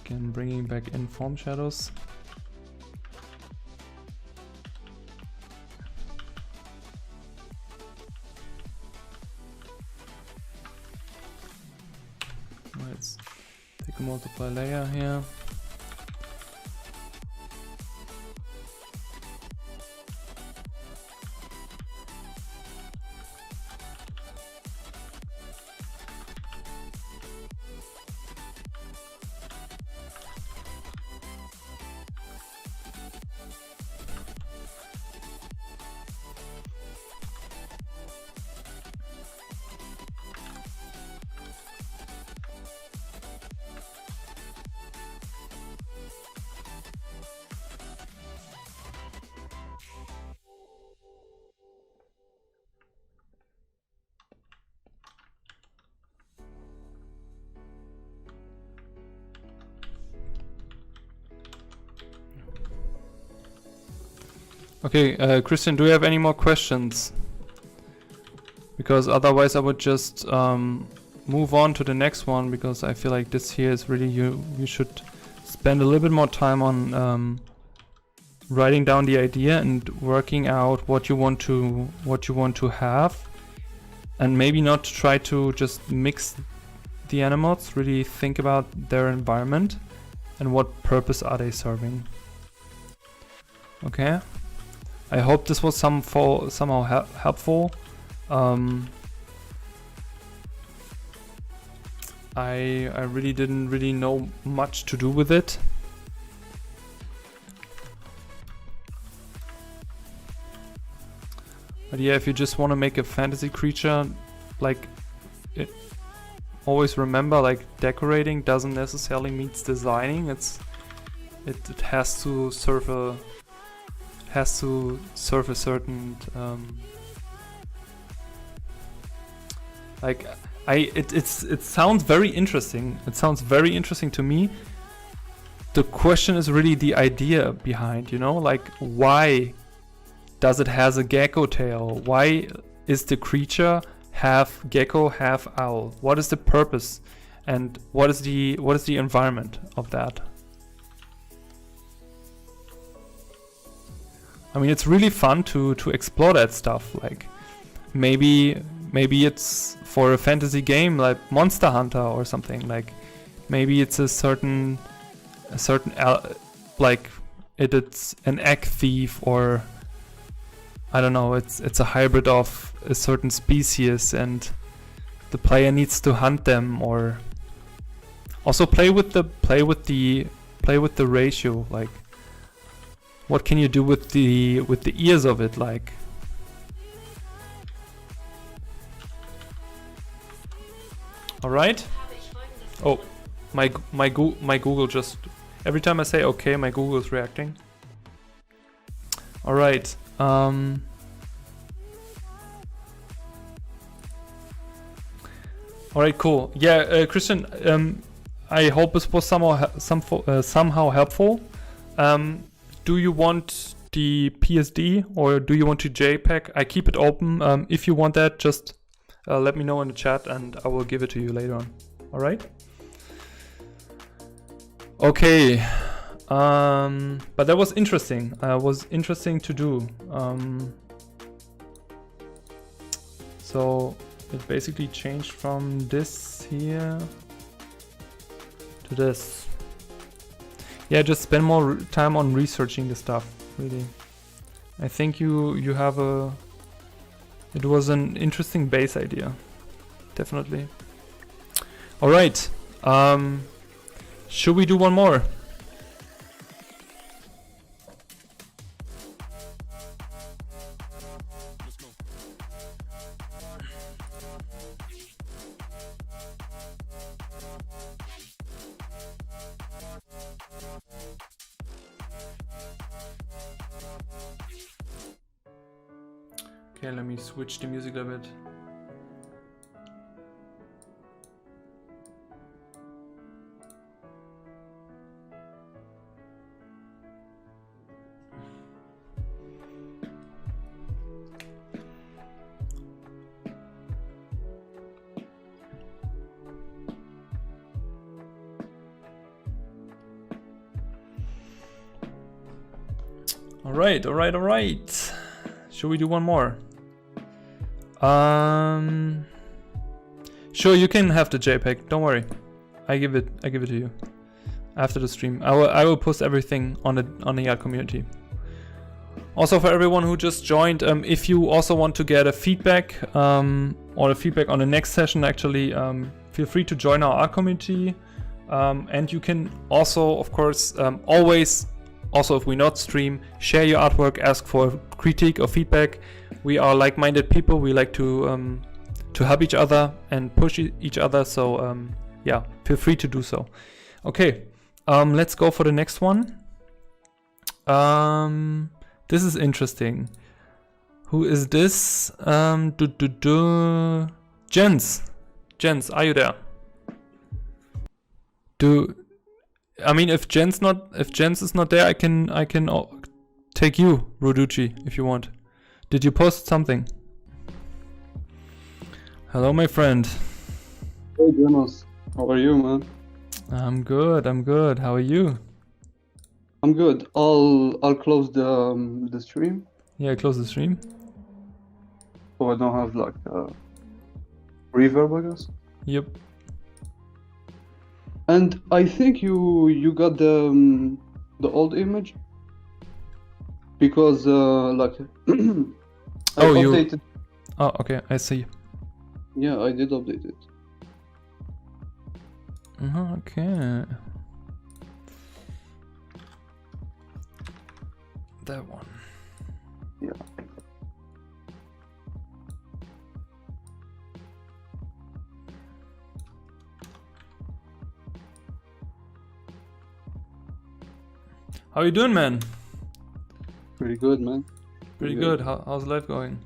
Again, bringing back in form shadows. Let's take a multiply layer here. Okay, Christian, do you have any more questions? Because otherwise I would just move on to the next one, because I feel like this here is really, you should spend a little bit more time on writing down the idea and working out what you want to have, and maybe not try to just mix the animals. Really think about their environment and what purpose are they serving. Okay. I hope this was somehow helpful. I really didn't really know much to do with it. But yeah, if you just want to make a fantasy creature, like, always remember, like, decorating doesn't necessarily mean designing. It has to serve a certain like, it sounds very interesting. It sounds very interesting to me. The question is really the idea behind, you know, like, why does it has a gecko tail? Why is the creature half gecko, half owl? What is the purpose, and what is the environment of that? I mean, it's really fun to explore that stuff. Like, maybe it's for a fantasy game like Monster Hunter or something. Like, maybe it's a certain like it's an egg thief, or I don't know. It's a hybrid of a certain species, and the player needs to hunt them. Or also play with the ratio. Like, what can you do with the ears of it? Like, all right. Oh, my Google just, every time I say okay, my Google is reacting. All right. All right, cool. Yeah, Christian, I hope this was somehow helpful. Do you want the PSD or do you want to JPEG? I keep it open. If you want that, just let me know in the chat and I will give it to you later on. All right. Okay. But that was interesting. Was interesting to do. So it basically changed from this here to this. yeah, just spend more time on researching the stuff. Really, I think you have a. It was an interesting base idea, definitely. All right, should we do one more? Okay, let me switch the music a bit. All right. Should we do one more? Sure, you can have the JPEG. Don't worry. I give it to you after the stream. I will post everything on the art community. Also, for everyone who just joined, if you also want to get a feedback or a feedback on the next session, actually, feel free to join our art community. And you can also, of course, always, also if we not stream, share your artwork, ask for critique or feedback. We are like-minded people. We like to help each other and push each other. So yeah, feel free to do so. Okay, let's go for the next one. This is interesting. Who is this? Jens, are you there? I mean, if Jens is not there, I can take you, Roducci, if you want. Did you post something? Hello, my friend. Hey, Jonas. How are you, man? I'm good. How are you? I'm good. I'll close the stream Yeah, close the stream. so I don't have like reverb, I guess. Yep. And I think you got the old image because like I Oh, you- updated. Oh, okay. I see. Yeah, I did update it. Okay. That one. Yeah. How you doing, man? Pretty good, man. Pretty Yeah. good. How's life going?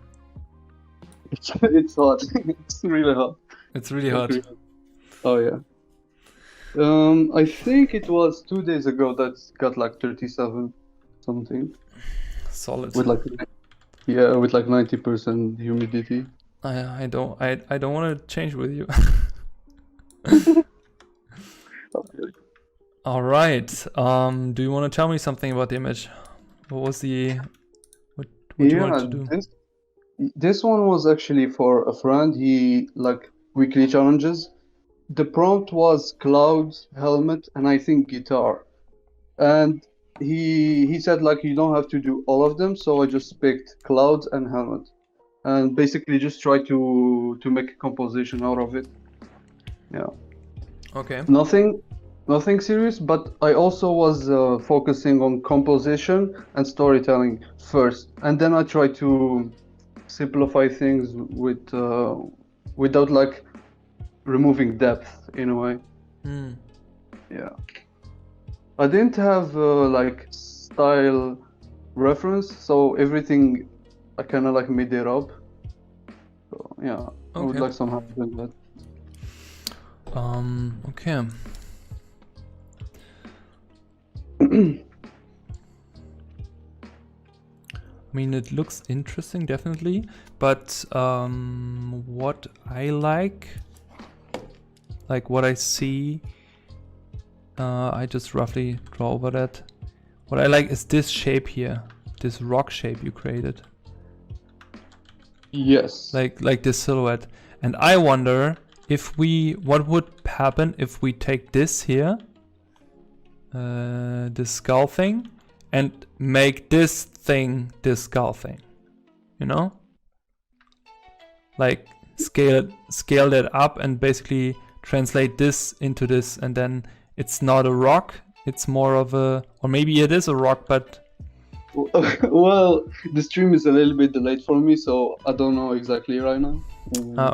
It's hot. It's really hot. It's really hot. Oh yeah. I think it was 2 days ago that got like 37 something Solid. with like yeah with like 90% humidity. I don't want to change with you. Okay. All right. Do you want to tell me something about the image? What was the what you wanted to do? This one was actually for a friend. He like weekly challenges. The prompt was clouds, helmet, and I think guitar. And he said like you don't have to do all of them, so I just picked clouds and helmet. And basically just try to make a composition out of it. Yeah. Okay. Nothing serious, but I also was focusing on composition and storytelling first, and then I try to simplify things with without like removing depth in a way. Hmm. Yeah. I didn't have like style reference, so everything I kind of like made it up. So yeah, I would Okay. like some help with that. Okay. I mean, it looks interesting, definitely, but what I like what I see, I just roughly draw over that. What I like is this shape here, this rock shape you created, Yes. like this silhouette. And I wonder if what would happen if we take this here, this skull thing and make this thing this skull thing. You know? Like scale that up and basically translate this into this, and then it's not a rock, it's more of a, or maybe it is a rock, but Well, the stream is a little bit delayed for me, so I don't know exactly right now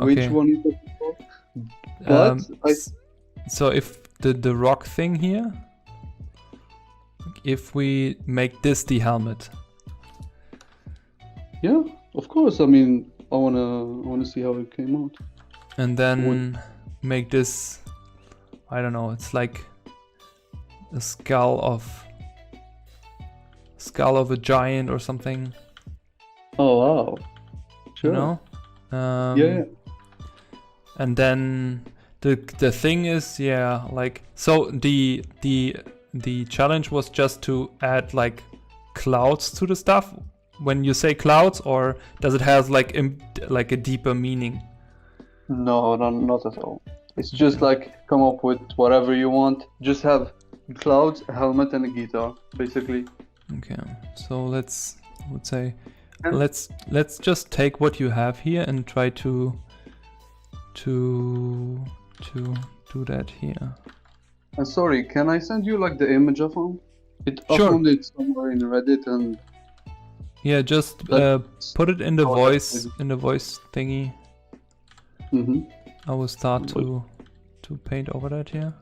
which okay. one you're looking for. But So if the rock thing here, if we make this the helmet, yeah, of course. I mean, I wanna see how it came out. and then make this, I don't know, it's like a skull of a giant or something, Oh wow, sure. you know? Yeah. And then the thing is, yeah, like, so the challenge was just to add like clouds to the stuff. When you say clouds, or does it have like a deeper meaning? No, not at all. It's just like come up with whatever you want. Just have clouds, a helmet, and a guitar, basically. Okay, so I would say, And- let's just take what you have here and try to do that here. Sorry, can I send you like the image I found? I Sure. found it somewhere in Reddit, and Yeah, just That's put it in the how voice that's thingy. mhm, I will start to paint over that here.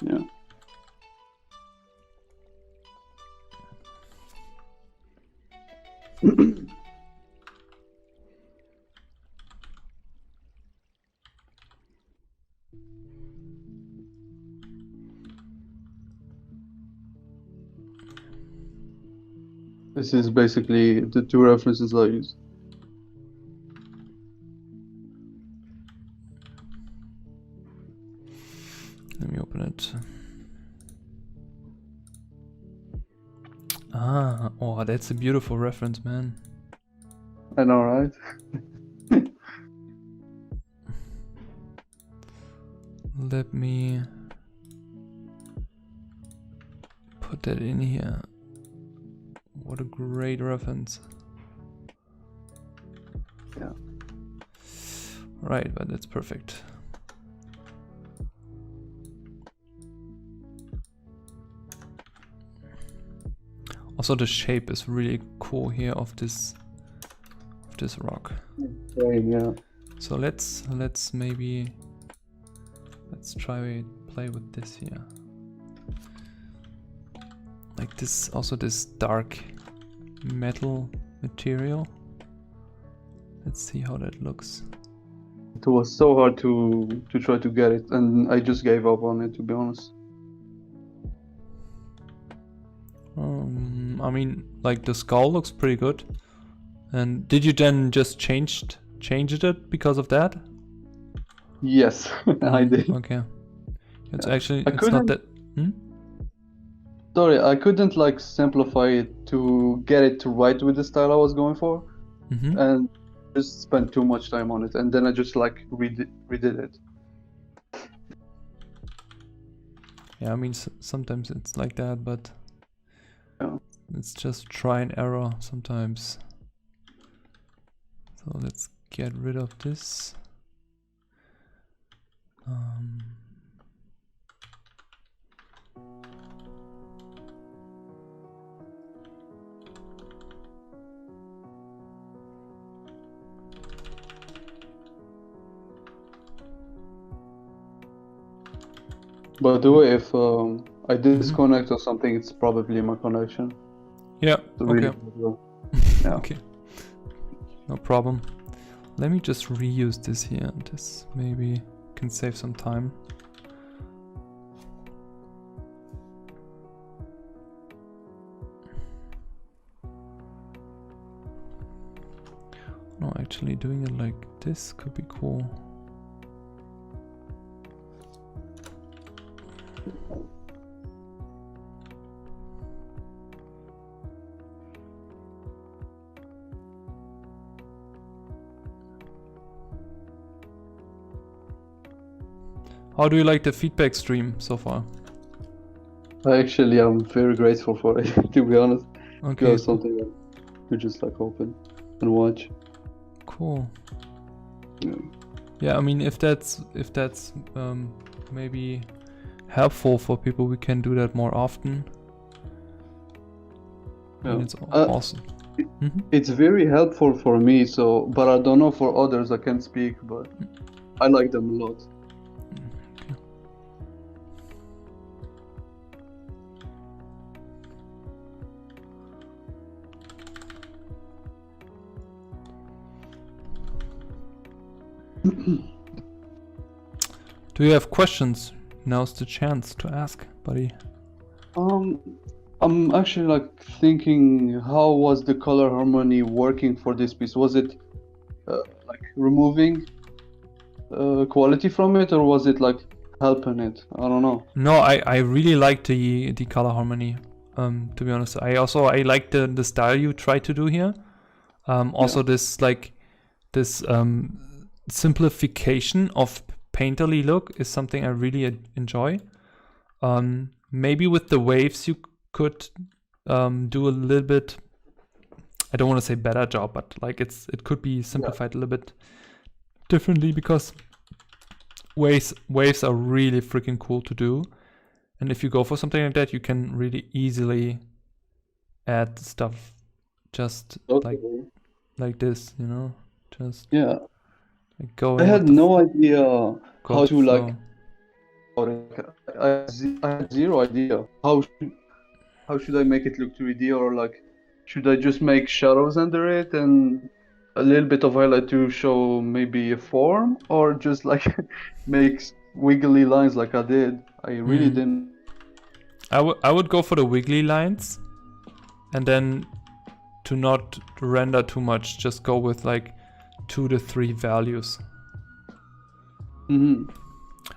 yeah. This is basically the two references I use. Let me open it. Ah, oh, that's a beautiful reference, man. I know, right? Let me put that in here. What a great reference. Yeah. Right, but that's perfect. Also, the shape is really cool here of this rock. Yeah. So let's try play with this here. Like this, also this dark metal material. Let's see how that looks. It was so hard to try to get it, and I just gave up on it, to be honest. I mean, like the skull looks pretty good. And did you then just changed it because of that? Yes, I did. Okay. It's Yeah. actually, I it's not that. Sorry, I couldn't like simplify it to get it to right with the style I was going for, Mm-hmm. and just spent too much time on it, and then I just like redid it. Yeah, I mean, sometimes it's like that, but Yeah. it's just try and error sometimes. So let's get rid of this. By the way, if I disconnect or something, it's probably my connection. Yeah, So really okay. bad though. Yeah. Okay. No problem. Let me just reuse this here. This maybe can save some time. No, actually doing it like this could be cool. How do you like the feedback stream so far? I actually am very grateful for it, to be honest. To Okay, have something that you just like open and watch. cool. Yeah. Yeah, I mean, if that's maybe helpful for people, we can do that more often. I mean, Yeah. it's awesome. Mhm. It's very helpful for me, so but I don't know for others. I can't speak, but I like them a lot. Okay. Do you have questions? Now's the chance to ask, buddy. I'm actually like thinking, how was the color harmony working for this piece? Was it like removing quality from it, or was it like helping it? I don't know. No, I really like the color harmony. To be honest, I like the style you try to do here. Also this simplification of painterly look is something I really enjoy. Maybe with the waves you could do a little bit, I don't want to say better job, but like it could be simplified a little bit differently, because waves are really freaking cool to do. And if you go for something like that, you can really easily add stuff just Okay. like this, you know, just Yeah. like go. I had no idea go how with to the like. flow. I had zero idea how should I make it look 3D, or like should I just make shadows under it and a little bit of highlight to show maybe a form, or just like make wiggly lines like I did. I really didn't. I would go for the wiggly lines, and then to not render too much, just go with like 2 to 3 values. Mm-hmm.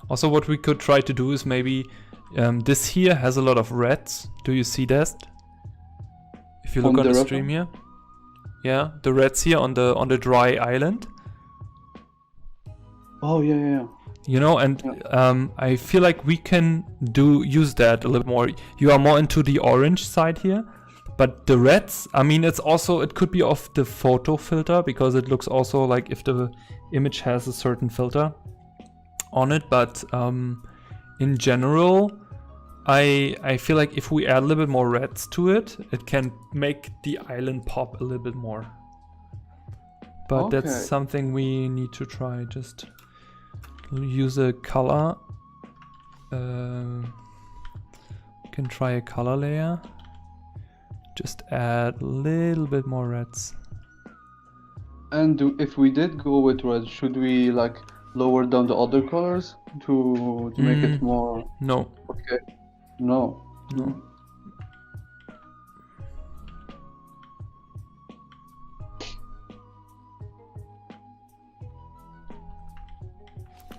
Also, what we could try to do is maybe this here has a lot of reds. Do you see that? If you look On on the the stream here, yeah, the reds here on the dry island. Oh yeah. You know, and I feel like we can use that a little more. You are more into the orange side here, but the reds, I mean, it could be off the photo filter, because it looks also like if the image has a certain filter on it. But in general, I feel like if we add a little bit more reds to it, it can make the island pop a little bit more. But that's Okay. something we need to try. Just use a color. Can try a color layer. Just add a little bit more reds. And if we did go with red, should we like lower down the other colors to make it more? No. Okay. No. No.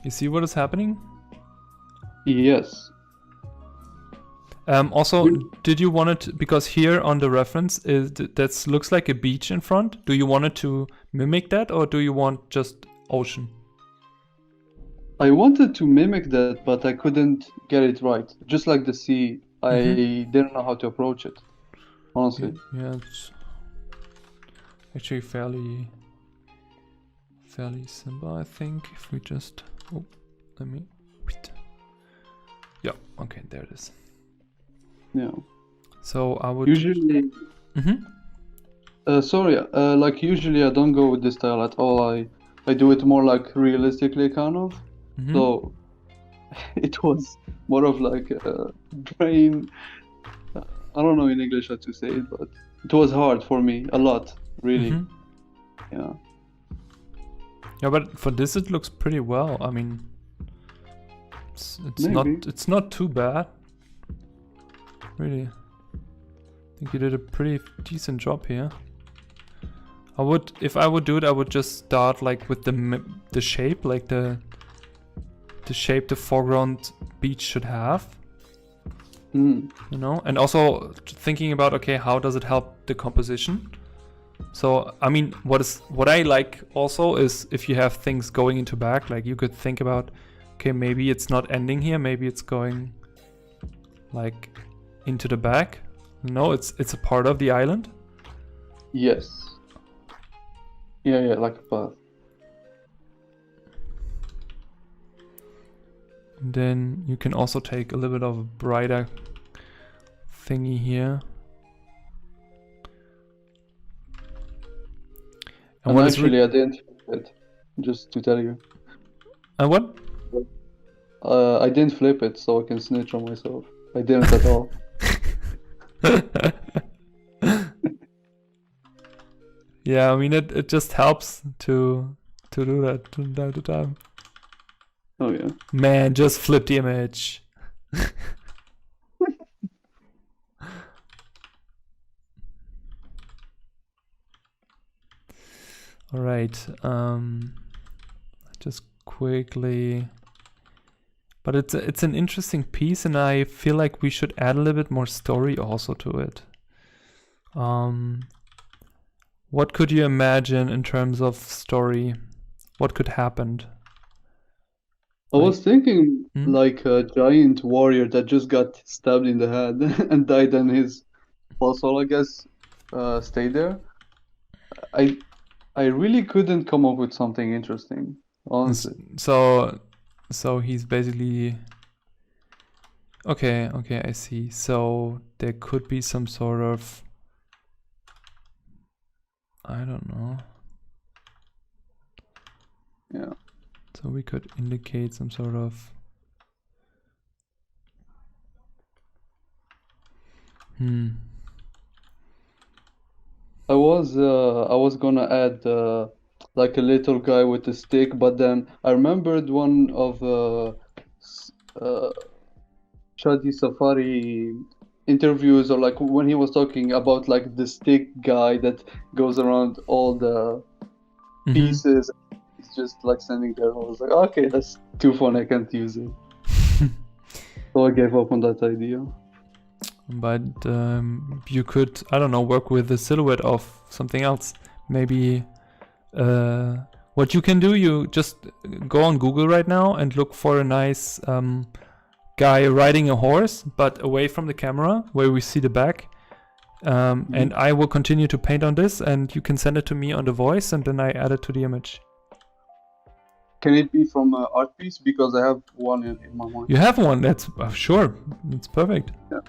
You see what is happening? Yes. Also, did you want it, because here on the reference that looks like a beach in front? Do you want it to mimic that, or do you want just ocean? I wanted to mimic that, but I couldn't get it right. Just like the sea, I didn't know how to approach it. Honestly. Yeah, it's actually fairly simple, I think. If we just yeah, okay, there it is. Yeah. So I would Usually, like usually I don't go with this style at all. I do it more like realistically, kind of. So it was more of like a brain. I don't know in English how to say it, but it was hard for me a lot, really. Yeah. Yeah, but for this it looks pretty well. I mean, it's not too bad. Really, I think you did a pretty decent job here. If I would do it, I would just start like with the shape, like the shape the foreground beach should have. You know, and also thinking about, okay, how does it help the composition? So I mean, what I like also is if you have things going into back, like you could think about, okay, maybe it's not ending here, maybe it's going like into the back. No, it's a part of the island. Yes. Yeah, like a path. And then you can also take a little bit of a brighter thingy here. And what actually, I didn't flip it, just to tell you. What? I didn't flip it, so I can snitch on myself. I didn't at all. Yeah, I mean it just helps to do that from time to time. Oh yeah. Man, just flip the image. All right. Just quickly. But it's an interesting piece, and I feel like we should add a little bit more story also to it. What could you imagine in terms of story? What could happen? I was thinking Hmm? like a giant warrior that just got stabbed in the head and died, and his soul, I guess, stayed there. I really couldn't come up with something interesting, honestly. So he's basically okay, I see. So there could be some sort of, I don't know. Yeah. So we could indicate some sort of I was gonna add like a little guy with a stick, but then I remembered one of Shadi Safari interviews, or like when he was talking about like the stick guy that goes around all the pieces. He's just like standing there. I was like, okay, that's too fun. I can't use it. So I gave up on that idea. But you could, I don't know, work with the silhouette of something else. Maybe what you can do, you just go on Google right now and look for a nice guy riding a horse, but away from the camera where we see the back. And I will continue to paint on this, and you can send it to me on the voice, and then I add it to the image. Can it be from an art piece? Because I have one in my mind. You have one, that's sure, it's perfect. Yeah.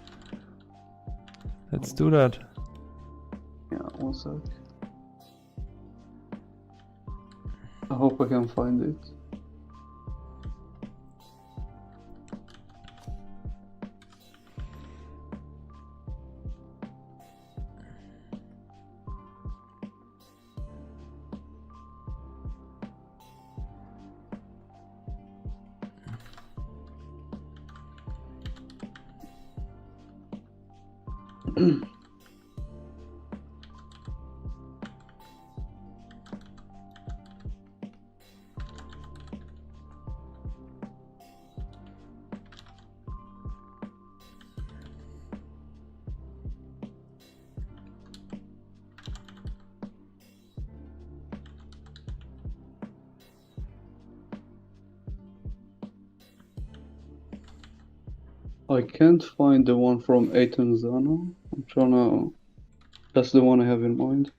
Let's do that. Yeah, 1 sec. I hope I can find it. I can't find the one from Eitan Zano. I'm trying to. That's the one I have in mind.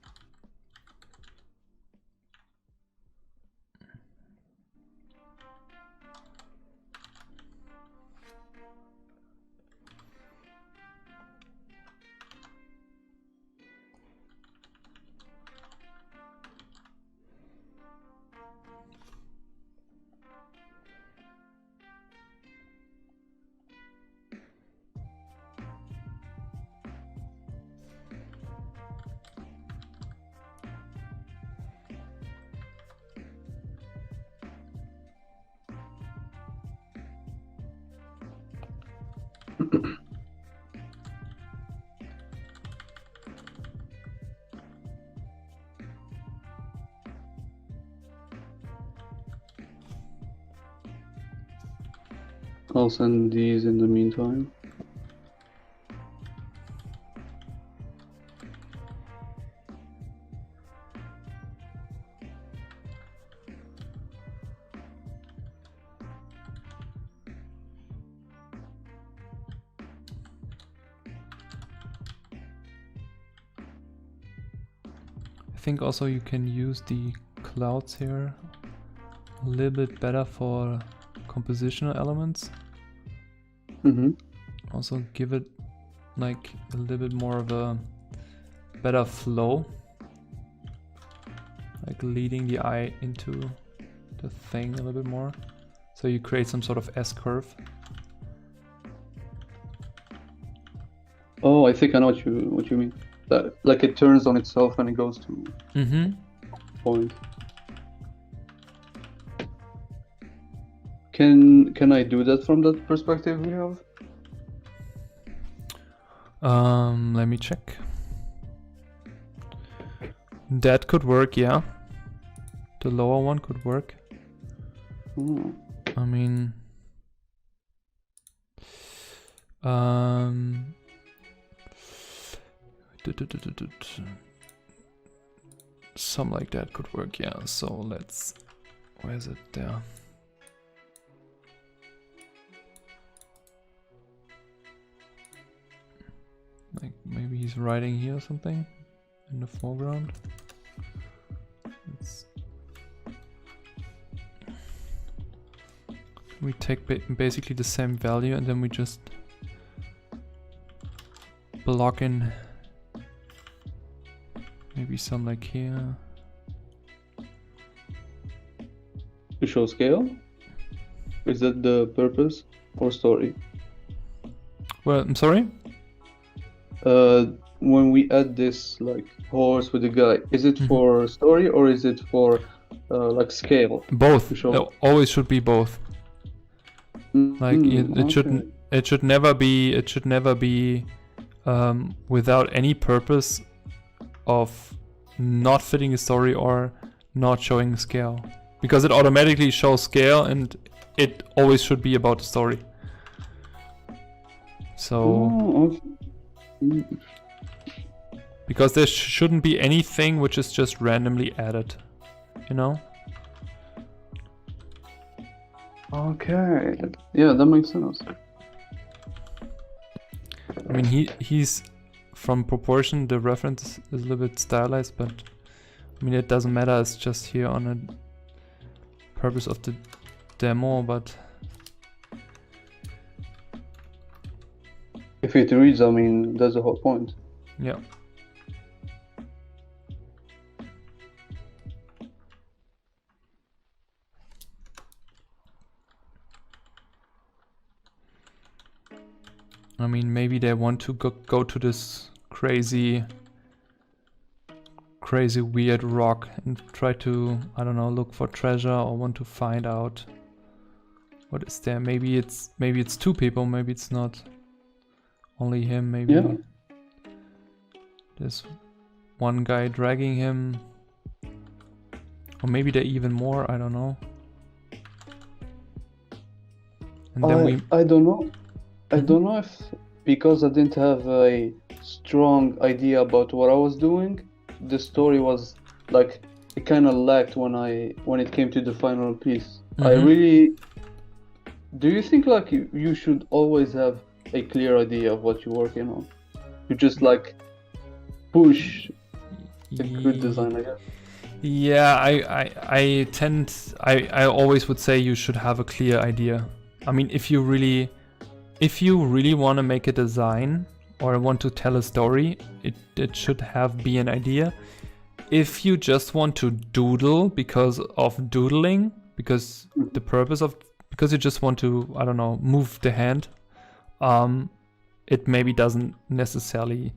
I'll send these in the meantime. think also you can use the clouds here a little bit better for compositional elements. Mm-hmm. Also give it like a little bit more of a better flow, like leading the eye into the thing a little bit more, so you create some sort of S-curve. Oh, I think I know what you mean. That like it turns on itself and it goes to point. Can I do that from that perspective we have? Let me check. That could work, yeah. The lower one could work. Oh. I mean, some like that could work, yeah. So let's, where is it there? Like maybe he's writing here or something in the foreground. We take basically the same value and then we just block in maybe some like here. To show scale? Is that the purpose or story? Well, I'm sorry? When we add this like horse with the guy, is it for story or is it for like scale? Both. It always should be both. Like it should never be without any purpose of not fitting a story or not showing scale, because it automatically shows scale and it always should be about the story. So because there shouldn't be anything which is just randomly added, you know? Okay, yeah, that makes sense. I mean, he's from proportion, the reference is a little bit stylized, but I mean, it doesn't matter. It's just here on a purpose of the demo, but if it reads, I mean, that's the whole point. Yeah. I mean, maybe they want to go to this crazy weird rock and try to, I don't know, look for treasure or want to find out what is there. Maybe it's two people, maybe it's not only him, maybe there's one guy dragging him, or maybe there are even more, I don't know. And then I don't know. I don't know if because I didn't have a strong idea about what I was doing, the story was like it kind of lacked when it came to the final piece. I really. Do you think like you should always have a clear idea of what you're working on? You just like push a good design, I guess. Yeah, I always would say you should have a clear idea. I mean, if you really want to make a design or want to tell a story, it should be an idea. If you just want to doodle because of doodling, because you just want to, I don't know, move the hand, it maybe doesn't necessarily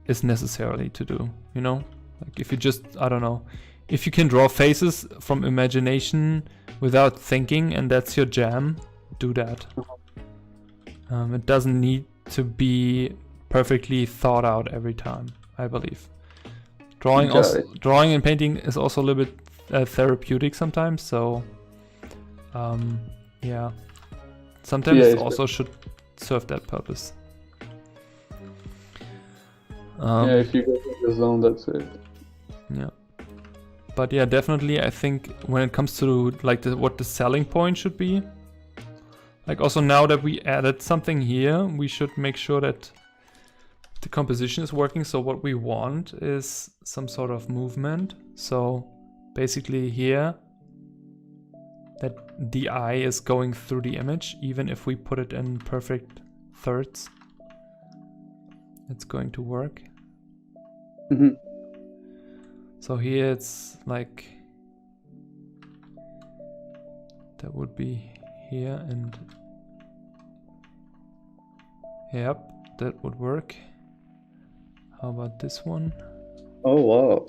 to do, you know? Like if you just, I don't know, if you can draw faces from imagination without thinking and that's your jam, do that. It doesn't need to be perfectly thought out every time, I believe. Drawing and painting is also a little bit therapeutic sometimes, so yeah. Sometimes it also should serve that purpose. If you get in the zone, that's it. Yeah. But yeah, definitely I think when it comes to like what the selling point should be, like also now that we added something here, we should make sure that the composition is working. So what we want is some sort of movement. So basically here, that the eye is going through the image, even if we put it in perfect thirds, it's going to work. Mm-hmm. So here it's like, that would be here, and yep, that would work. How about this one? Oh wow.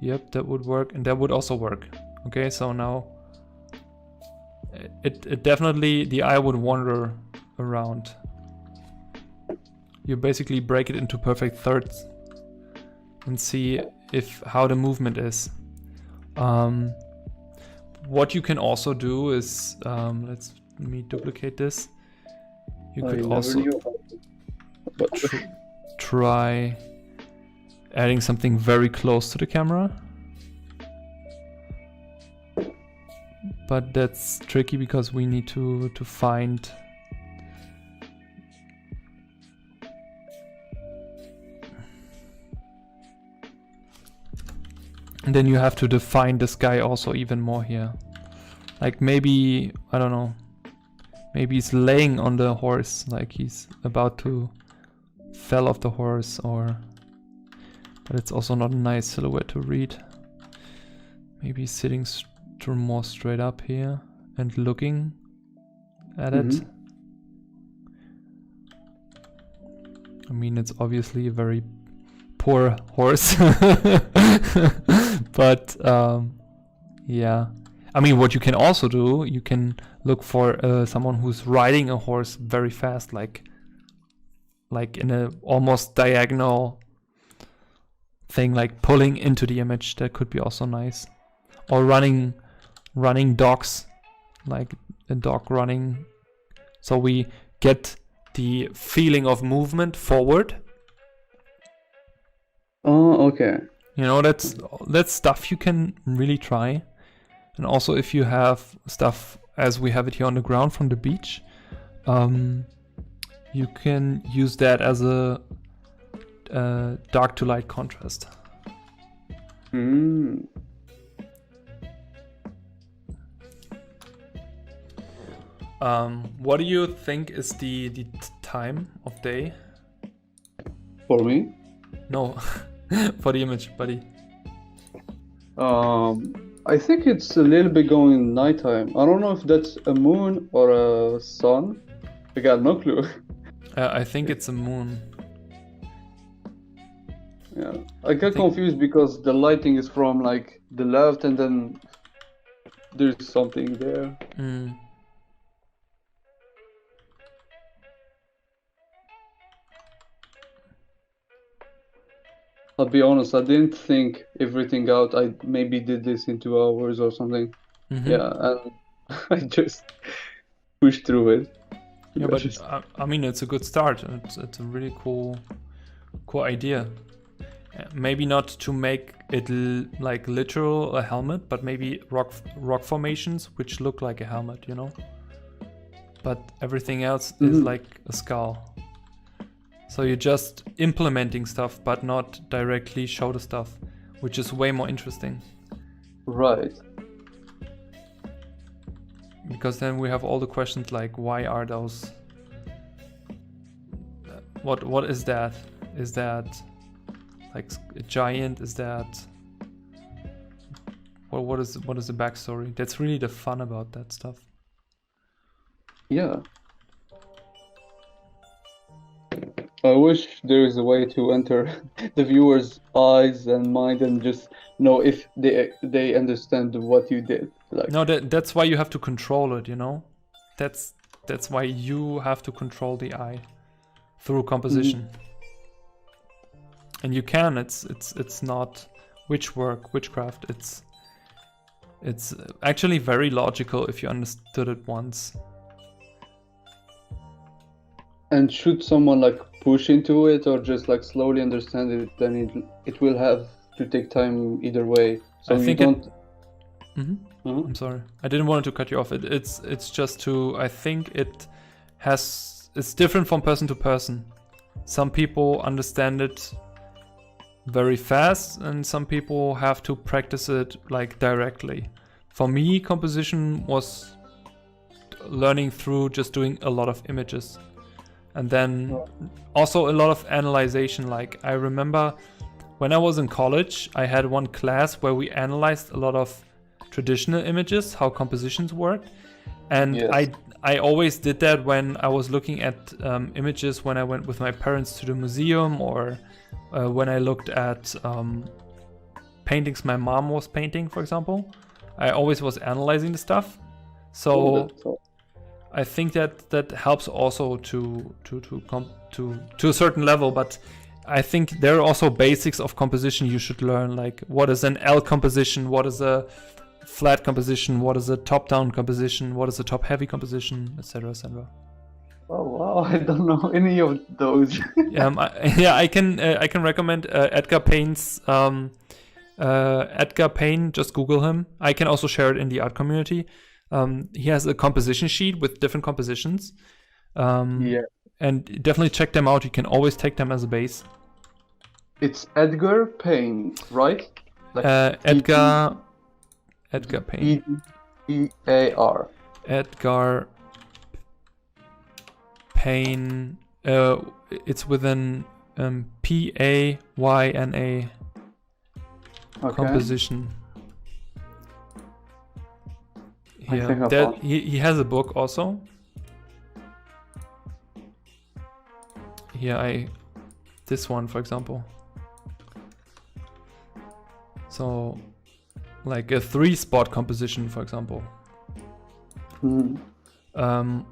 Yep, that would work, and that would also work. Okay, so now it definitely, the eye would wander around. You basically break it into perfect thirds and see how the movement is. What you can also do is, let me duplicate this. You could also try adding something very close to the camera. But that's tricky because we need to find and then you have to define the sky also even more here. Like maybe, I don't know, maybe he's laying on the horse, like he's about to fell off the horse, or but it's also not a nice silhouette to read. Maybe he's sitting more straight up here and looking at it. I mean, it's obviously a very poor horse, but yeah. I mean, what you can also do, you can look for someone who's riding a horse very fast, like in a almost diagonal thing, like pulling into the image. That could be also nice. Or running dogs, like a dog running. So we get the feeling of movement forward. Oh, okay. You know, that's stuff you can really try. And also if you have stuff as we have it here on the ground from the beach, you can use that as a dark to light contrast. What do you think is the time of day? For me? No, for the image, buddy. I think it's a little bit going nighttime. I don't know if that's a moon or a sun. I got no clue. I think it's a moon. Yeah, I get confused because the lighting is from like the left and then there's something there. I'll be honest, I didn't think everything out. I maybe did this in 2 hours or something. Yeah, and I just pushed through it. Yeah, but I mean, it's a good start. It's a really cool idea. Maybe not to make it like literal a helmet, but maybe rock formations which look like a helmet, you know. But everything else is like a skull. So you're just implementing stuff, but not directly show the stuff, which is way more interesting. Right. Because then we have all the questions like, why are those? What is that? Is that like a giant? Is that? Well, what is the backstory? That's really the fun about that stuff. Yeah. I wish there is a way to enter the viewer's eyes and mind and just know if they understand what you did. Like, no, that's why you have to control it, you know? That's why you have to control the eye through composition. And you can, it's not witchcraft, it's actually very logical if you understood it once. And should someone like push into it or just like slowly understand it, then it will have to take time either way. So I think you don't. I'm sorry, I didn't want to cut you off. It's just I think it's different from person to person. some people understand it very fast, and some people have to practice it like directly. For me, composition was learning through just doing a lot of images, and then also a lot of analyzation. Like I remember when I was in college, I had one class where we analyzed a lot of traditional images, how compositions worked, and Yes. I always did that when I was looking at images when I went with my parents to the museum, or when I looked at paintings my mom was painting, for example. I always was analyzing the stuff. So I think that helps also to a certain level, but I think there are also basics of composition you should learn, like what is an L composition, what is a flat composition, what is a top-down composition, what is a top-heavy composition, etc., etc. Oh wow, I don't know any of those. I can recommend Edgar Payne's Edgar Payne. Just Google him. I can also share it in the art community. He has a composition sheet with different compositions. Yeah. And definitely check them out. You can always take them as a base. It's Edgar Payne, right? Like Edgar Payne. E-A-R. Edgar Payne. It's within P-A-Y-N-A. Okay. Composition. I Yeah, think I that found- he has a book also. Here this one, for example. So like a 3-spot composition, for example. Mhm.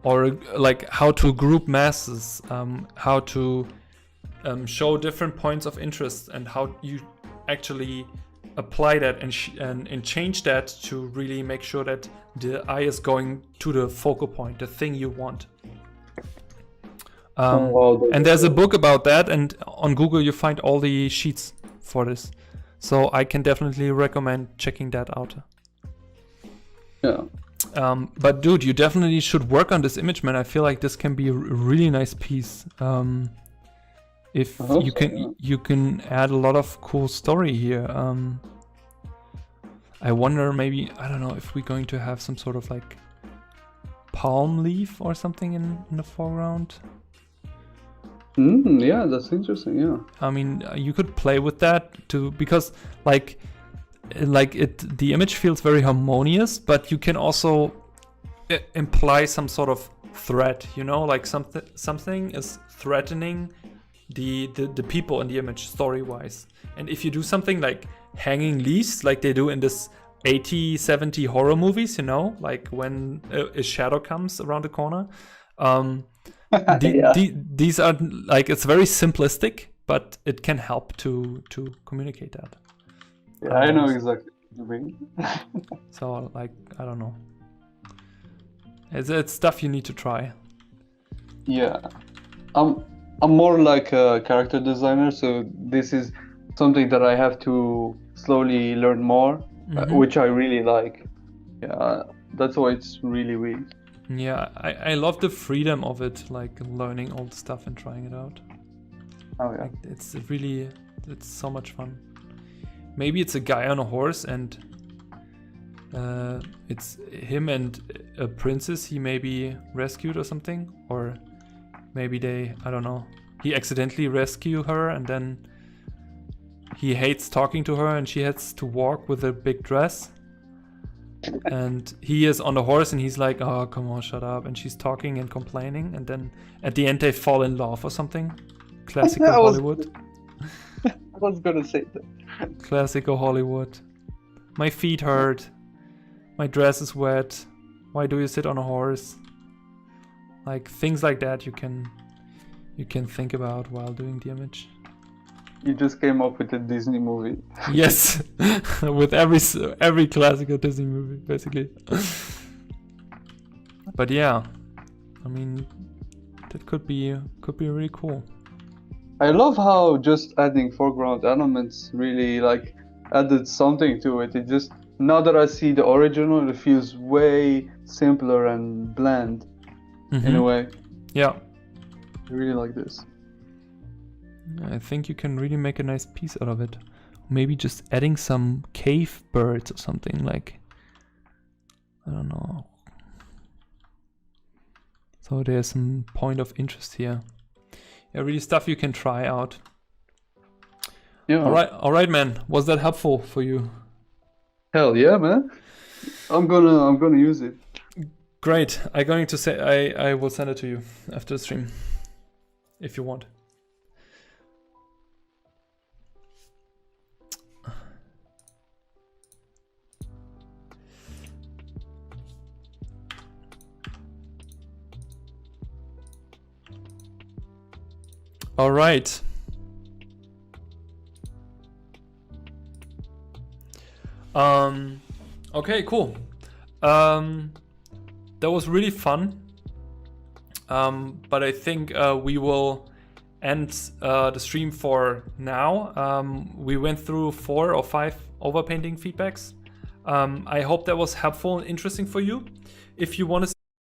Or like how to group masses, how to show different points of interest, and how you actually apply that and change that to really make sure that the eye is going to the focal point, the thing you want. And there's a book about that, and on Google you find all the sheets for this. So I can definitely recommend checking that out. Yeah. But dude, you definitely should work on this image, man. I feel like this can be a really nice piece. If you can add a lot of cool story here. I wonder, maybe, I don't know, if we're going to have some sort of like palm leaf or something in the foreground. Yeah, that's interesting. Yeah. I mean, you could play with that too, because the image feels very harmonious, but you can also imply some sort of threat, you know, like something is threatening the people in the image story-wise. And if you do something like hanging leaves, like they do in this 80, 70 horror movies, you know, like when a shadow comes around the corner. These are like, it's very simplistic, but it can help to communicate that. Yeah, I know exactly what you mean. So like, I don't know. It's stuff you need to try. Yeah. I'm more like a character designer, so this is something that I have to slowly learn more, which I really like. Yeah, that's why it's really weak. Yeah, I love the freedom of it, like learning all the stuff and trying it out. Oh yeah. Like, it's so much fun. Maybe it's a guy on a horse, and it's him and a princess he maybe rescued or something, or maybe I don't know, he accidentally rescued her, and then he hates talking to her, and she has to walk with a big dress. And he is on the horse, and he's like, oh, come on, shut up. And she's talking and complaining, and then at the end they fall in love or something. Classical Hollywood. I was gonna say that. Classical Hollywood. My feet hurt. My dress is wet. Why do you sit on a horse? Like things like that you can think about while doing the image. You just came up with a Disney movie. Yes, with every classical Disney movie, basically. But yeah, I mean, that could be really cool. I love how just adding foreground elements really like added something to it. It just, now that I see the original, it feels way simpler and bland in a way. Yeah. I really like this. I think you can really make a nice piece out of it. Maybe just adding some cave birds or something, like, I don't know. So there's some point of interest here. Yeah, really stuff you can try out. Yeah. All right, man. Was that helpful for you? Hell yeah, man. I'm gonna use it. Great. I'm going to say I will send it to you after the stream, if you want. All right. Okay, cool. That was really fun. But I think we will end the stream for now. We went through 4 or 5 overpainting feedbacks. I hope that was helpful and interesting for you. If you want to